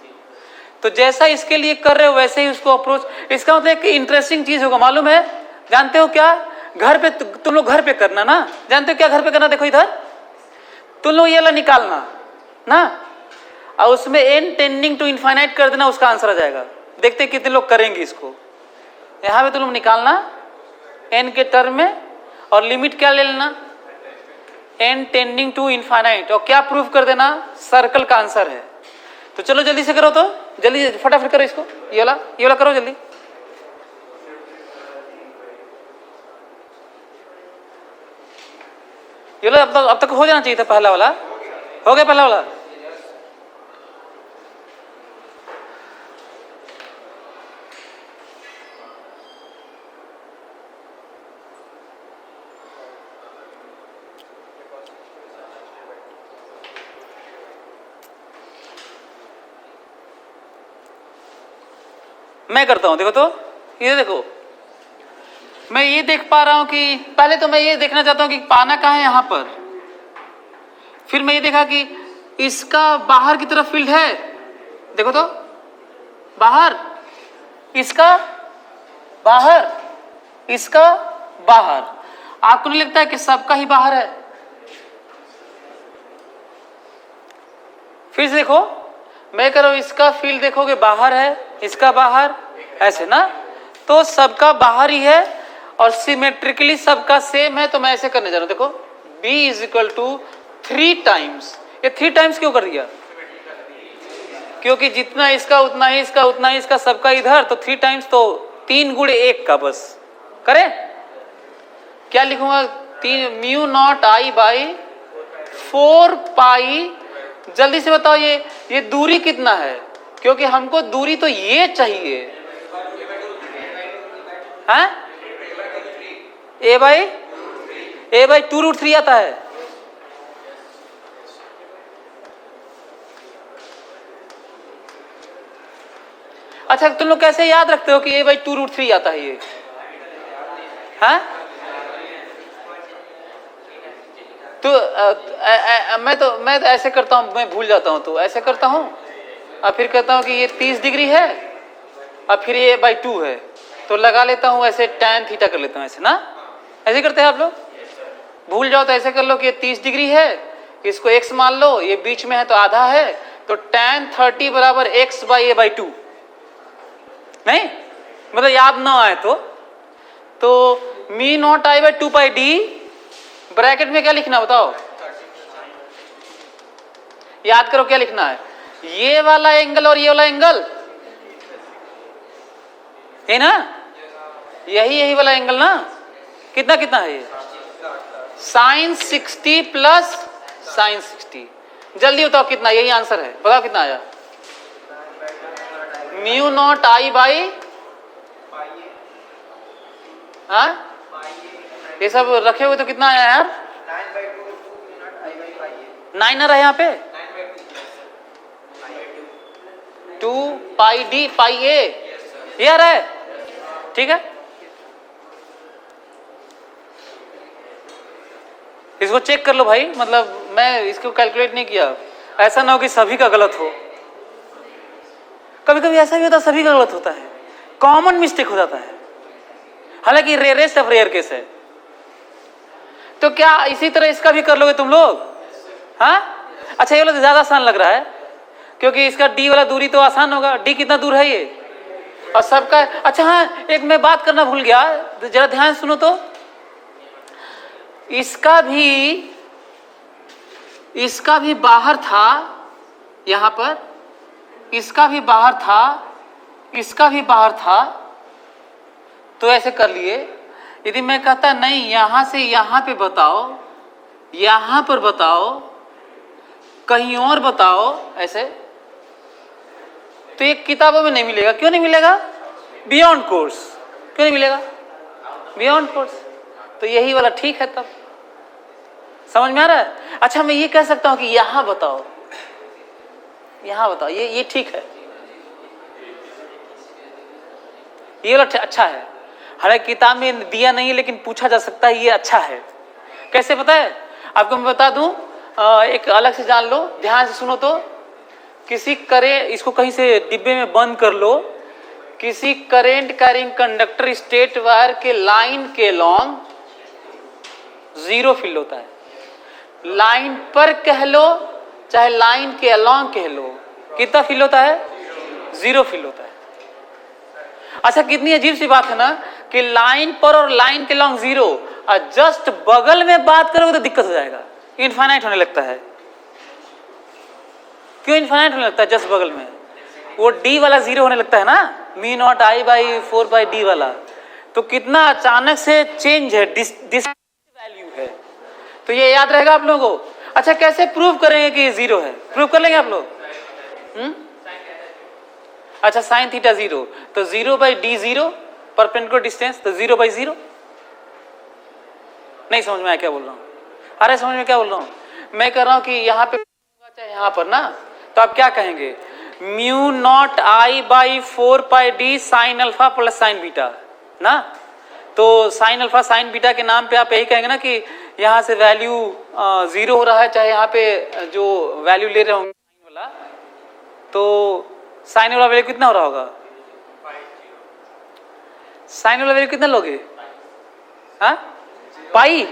तो जैसा इसके लिए कर रहे हो वैसे ही उसको अप्रोच। इसका मतलब कि इंटरेस्टिंग चीज होगा, मालूम है? जानते हो क्या? घर पे तुम लोग घर पे करना ना, जानते हो क्या घर पे करना? देखो इधर तुम लोग ये वाला निकालना ना और उसमें n टेंडिंग टू इनफाइनाइट कर देना, उसका आंसर आ जाएगा। देखते कितने लोग करेंगे इसको। यहां पे तुम लोग निकालना n के टर्म में और लिमिट क्या ले लेना? n टेंडिंग टू इनफाइनाइट और क्या प्रूफ कर देना? सर्कल का आंसर है। तो चलो जल्दी से करो, तो जल्दी फटाफट करो इसको, ये वाला करो जल्दी। ये वाला अब तक हो जाना चाहिए था। पहला वाला हो गया, पहला वाला। मैं करता हूं, देखो तो ये देखो, मैं ये देख पा रहा हूं कि पहले तो मैं ये देखना चाहता हूं कि पाना कहाँ है यहां पर। फिर मैं ये देखा कि इसका बाहर की तरफ फील्ड है, देखो तो बाहर, इसका बाहर, इसका बाहर। आपको नहीं लगता है कि सबका ही बाहर है? फिर से देखो, मैं कह रहा हूं इसका फील्ड देखोगे बाहर है, इसका बाहर, ऐसे ना, तो सबका बाहर ही है और सिमेट्रिकली सबका सेम है। तो मैं ऐसे करने जा रहा हूं, देखो B is equal to 3 times. ये 3 टाइम्स क्यों कर दिया? क्योंकि जितना इसका उतना ही इसका, उतना ही इसका, सबका इधर, तो 3 टाइम्स तो 3 गुणे 1 का बस करें। क्या लिखूंगा? 3 म्यू नॉट आई बाई 4 पाई। जल्दी से बताओ ये दूरी कितना है? क्योंकि हमको दूरी तो ये चाहिए, हाँ? ए बाई 2√3 आता है। अच्छा, तुम लोग कैसे याद रखते हो कि ए बाई 2√3 आता है ये? हाँ? तो मैं तो ऐसे करता हूं, मैं भूल जाता हूं तो ऐसे करता हूं और फिर कहता हूं कि ये 30 डिग्री है और फिर ये बाई 2 है, तो लगा लेता हूं ऐसे tan थीटा कर लेता हूं, ऐसे ना, ऐसे करते हैं आप लोग। भूल जाओ तो ऐसे कर लो कि ये 30 डिग्री है, इसको x मान लो, ये बीच में है तो आधा है, तो tan 30 बराबर x बाई a बाई 2। नहीं मतलब याद ना आए तो me not I by 2 pi D, bracket में क्या लिखना बताओ? याद करो क्या लिखना है? ये वाला एंगल और ये वाला एंगल है ना, यही वाला एंगल ना, कितना कितना है ये? sin 60 plus sin 60। जल्दी बताओ कितना, यही आंसर है, बताओ कितना आया? म्यू नॉट आई बाई, हाँ ये सब रखे हुए तो कितना आया यार? 9 आ रहा है यहाँ पे, 2 पाई डी पाई ए, ये आ रहा है, ठीक है। इसको चेक कर लो भाई, मतलब मैं इसको कैलकुलेट नहीं किया, ऐसा ना हो कि सभी का गलत हो। कभी कभी ऐसा भी होता है सभी का गलत होता है, कॉमन मिस्टेक हो जाता है, हालांकि रेयरेस्ट ऑफ रेयर केस है। तो क्या इसी तरह इसका भी कर लोगे तुम लोग? हाँ अच्छा, ये वाला ज्यादा आसान लग रहा है क्योंकि इसका डी वाला दूरी तो आसान होगा। डी कितना दूर है ये और सबका। अच्छा हाँ, एक मैं बात करना भूल गया, जरा ध्यान सुनो तो, इसका भी बाहर था यहां पर, इसका भी बाहर था, इसका भी बाहर था, तो ऐसे कर लिए। यदि मैं कहता नहीं यहां से यहां पे बताओ, यहां पर बताओ, कहीं और बताओ, ऐसे, तो ये किताबों में नहीं मिलेगा। क्यों नहीं मिलेगा? Beyond course. क्यों नहीं मिलेगा? Beyond course. तो यही वाला ठीक है। तब समझ में आ रहा है? अच्छा, मैं ये कह सकता हूं कि यहां बताओ, यहां बताओ, ये ठीक है, ये वाला अच्छा है। हालांकि किताब में दिया नहीं लेकिन पूछा जा सकता है, ये अच्छा है। कैसे पता है आपको? मैं बता दूं, एक अलग से जान लो, ध्यान से सुनो। तो किसी इसको कहीं से डिब्बे में बंद कर लो, किसी current carrying conductor state wire के लाइन के लॉन्ग 0 फील्ड होता है। लाइन पर कह लो चाहे लाइन के अलॉन्ग कह लो, कितना फील्ड होता है? 0 फील्ड होता है। अच्छा, कितनी अजीब सी बात है ना कि लाइन पर और लाइन के लॉन्ग 0, और जस्ट बगल में बात करोगे तो दिक्कत हो जाएगा, इनफाइनाइट होने लगता है। क्यों इनफाइनाइट होने लगता है? जस्ट बगल में वो डी वाला 0 होने लगता है ना, me not I by 4 by D वाला। तो कितना अचानक से चेंज है, डिस वैल्यू है। तो ये याद रहेगा आप लोगों को। अच्छा, कैसे प्रूव करेंगे कि 0 है? प्रूव कर लेंगे आप लोग? अच्छा, साइन थीटा 0, तो 0 बाई डी 0, परपेंडिकुलर डिस्टेंस, तो 0 बाई 0। नहीं समझ में आया क्या बोल रहा हूँ? अरे समझ में क्या बोल रहा हूँ? मैं कह रहा हूँ कि यहाँ पे चाहे यहाँ पर ना, तो आप क्या कहेंगे? Mu naught I by 4 pi D sine alpha plus sign beta ना। तो साइन अल्फा साइन बीटा के नाम पे आप यही कहेंगे ना कि यहाँ से वैल्यू 0 हो रहा है, चाहे यहाँ पे जो वैल्यू ले रहे होंगे साइन वाला, तो साइन वाला वैल्यू कितना हो रहा होगा? साइन वाला वैल्यू कितना लोगे? हाँ, पाई।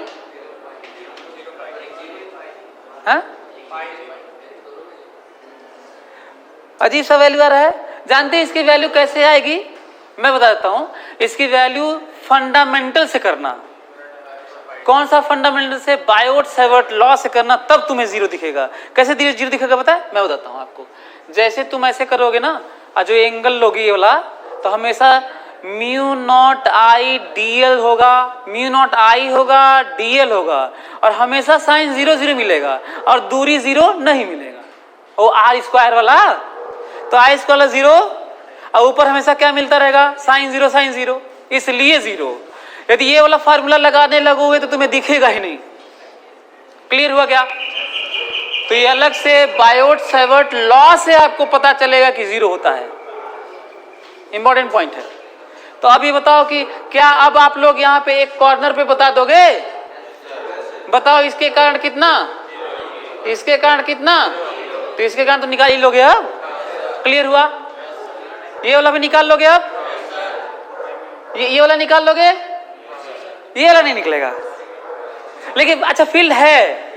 हाँ, अजीब सा वैल्यू आ रहा है। जानते हैं इसकी वैल्यू कैसे आएगी? मैं बता देता हूं। इसकी वैल्यू फंडामेंटल से करना। कौन सा फंडामेंटल से? बायोट सेवर्ट लॉ से करना, तब तुम्हें 0 दिखेगा। कैसे 0 दिखेगा पता है? मैं बताता हूं आपको। जैसे तुम ऐसे करोगे ना, जो एंगल लोगी ये वाला, तो हमेशा म्यू नॉट आई डीएल होगा, म्यू नॉट आई होगा, डीएल होगा, और हमेशा साइन 0 0 मिलेगा, और दूरी 0 नहीं मिलेगा। वो आर स्क्वायर वाला, तो आई स्क्वायर 0, और ऊपर हमेशा क्या मिलता रहेगा? साइन 0 साइन 0, इसलिए 0। यदि ये वाला फार्मूला लगाने लगोगे तो तुम्हें दिखेगा ही नहीं। क्लियर हुआ क्या? तो ये अलग से बायोट सेवर्ट लॉ से आपको पता चलेगा कि 0 होता है। इंपॉर्टेंट पॉइंट है। तो अभी बताओ कि क्या अब आप लोग यहाँ पे एक कॉर्नर पे बता दोगे? बताओ इसके कारण कितना, इसके कारण कितना, तो इसके कारण तो निकाल ही लोगे अब। क्लियर हुआ? ये वाला भी निकाल लोगे अब, ये वाला निकाल लोगे, ये वाला नहीं निकलेगा। लेकिन अच्छा, फील्ड है।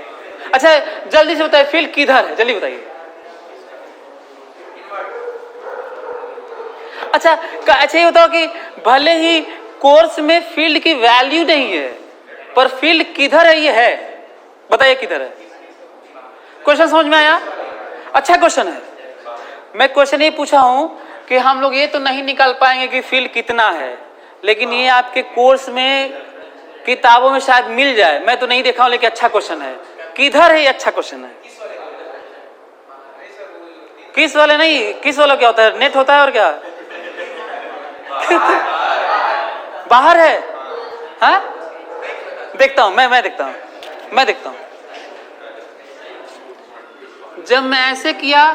अच्छा, जल्दी से बताइए फील्ड किधर है? जल्दी बताइए। अच्छा ये बताओ कि भले ही कोर्स में फील्ड की वैल्यू नहीं है, पर फील्ड किधर है? ये है, बताइए किधर है? क्वेश्चन समझ में आया? अच्छा क्वेश्चन है। मैं क्वेश्चन ये पूछा हूं कि हम लोग ये तो नहीं निकाल पाएंगे कि फील्ड कितना है, लेकिन ये आपके कोर्स में किताबों में शायद मिल जाए। मैं तो नहीं देखा हूं, लेकिन अच्छा क्वेश्चन है। किधर है? ये अच्छा क्वेश्चन है। किस वाले नहीं, किस वाला क्या होता है? नेट होता है और क्या? बाहर है। हाँ, देखता हूं, मैं देखता हूं। जब मैं ऐसे किया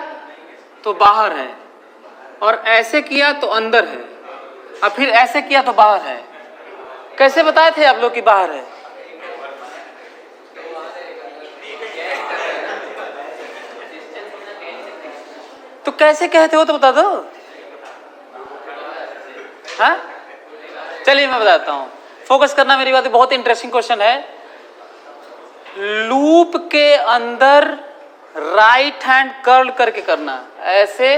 तो बाहर है, और ऐसे किया तो अंदर है, और फिर ऐसे किया तो बाहर है। कैसे बताए थे आप लोग कि बाहर है? तो कैसे कहते हो तो बता दो। हाँ, चलिए मैं बताता हूं। फोकस करना मेरी बात। बहुत इंटरेस्टिंग क्वेश्चन है। लूप के अंदर राइट हैंड कर्ल करके करना, ऐसे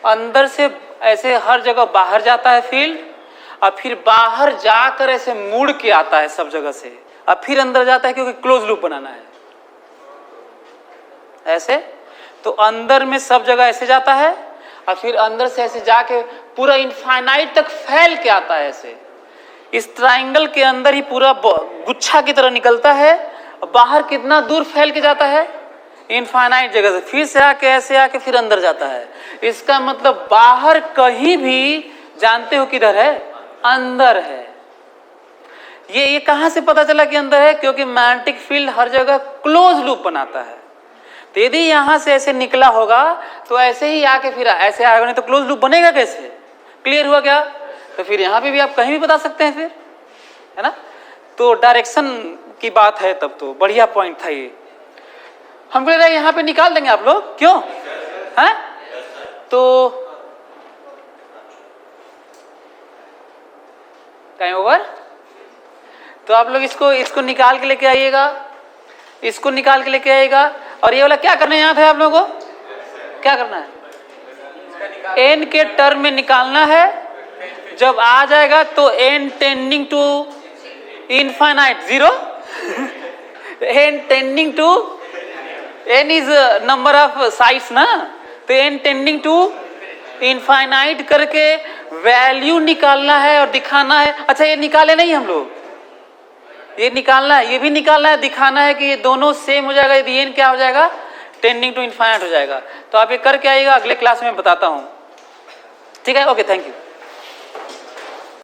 अंदर से ऐसे हर जगह बाहर जाता है फील्ड, और फिर बाहर जाकर ऐसे मुड़ के आता है सब जगह से, और फिर अंदर जाता है, क्योंकि क्लोज लूप बनाना है। ऐसे तो अंदर में सब जगह ऐसे जाता है और फिर अंदर से ऐसे जाके पूरा इनफाइनाइट तक फैल के आता है ऐसे। इस ट्राइंगल के अंदर ही पूरा गुच्छा की तरह निकलता है, बाहर कितना दूर फैल के जाता है, इनफाइनाइट जगह से, फिर से आके ऐसे आके फिर अंदर जाता है। इसका मतलब बाहर कहीं भी जानते हो किधर है, अंदर है। ये कहां से पता चला कि अंदर है? क्योंकि मैग्नेटिक फील्ड हर जगह क्लोज लूप बनाता है। तो यदि यहां से ऐसे निकला होगा तो ऐसे ही आके फिर ऐसे आएगा, नहीं तो क्लोज लूप बनेगा कैसे? क्लियर हुआ क्या? तो फिर यहां पे भी आप कहीं भी बता सकते हैं फिर, है ना? तो डायरेक्शन की बात है, तब तो बढ़िया पॉइंट था ये। हमको लग रहा है यहाँ पे निकाल देंगे आप लोग, क्यों है? तो टाइम ओवर। तो आप लोग इसको निकाल के लेके आइएगा, इसको निकाल के लेके आइएगा। और ये वाला क्या करना है याद है आप लोगों को? क्या करना है? एन के टर्म में निकालना है। जब आ जाएगा तो N tending to infinite, zero N tending to, N is number of sides ना, तो एन टेंडिंग टू इनफाइनाइट करके वैल्यू निकालना है और दिखाना है। अच्छा ये निकाले नहीं हम लोग, ये निकालना है, ये भी निकालना है, दिखाना है कि ये दोनों सेम हो जाएगा। यदि एन क्या हो जाएगा, टेंडिंग टू इनफाइनाइट हो जाएगा। तो आप ये करके आइएगा, अगले क्लास में बताता हूं। ठीक है, ओके, थैंक यू।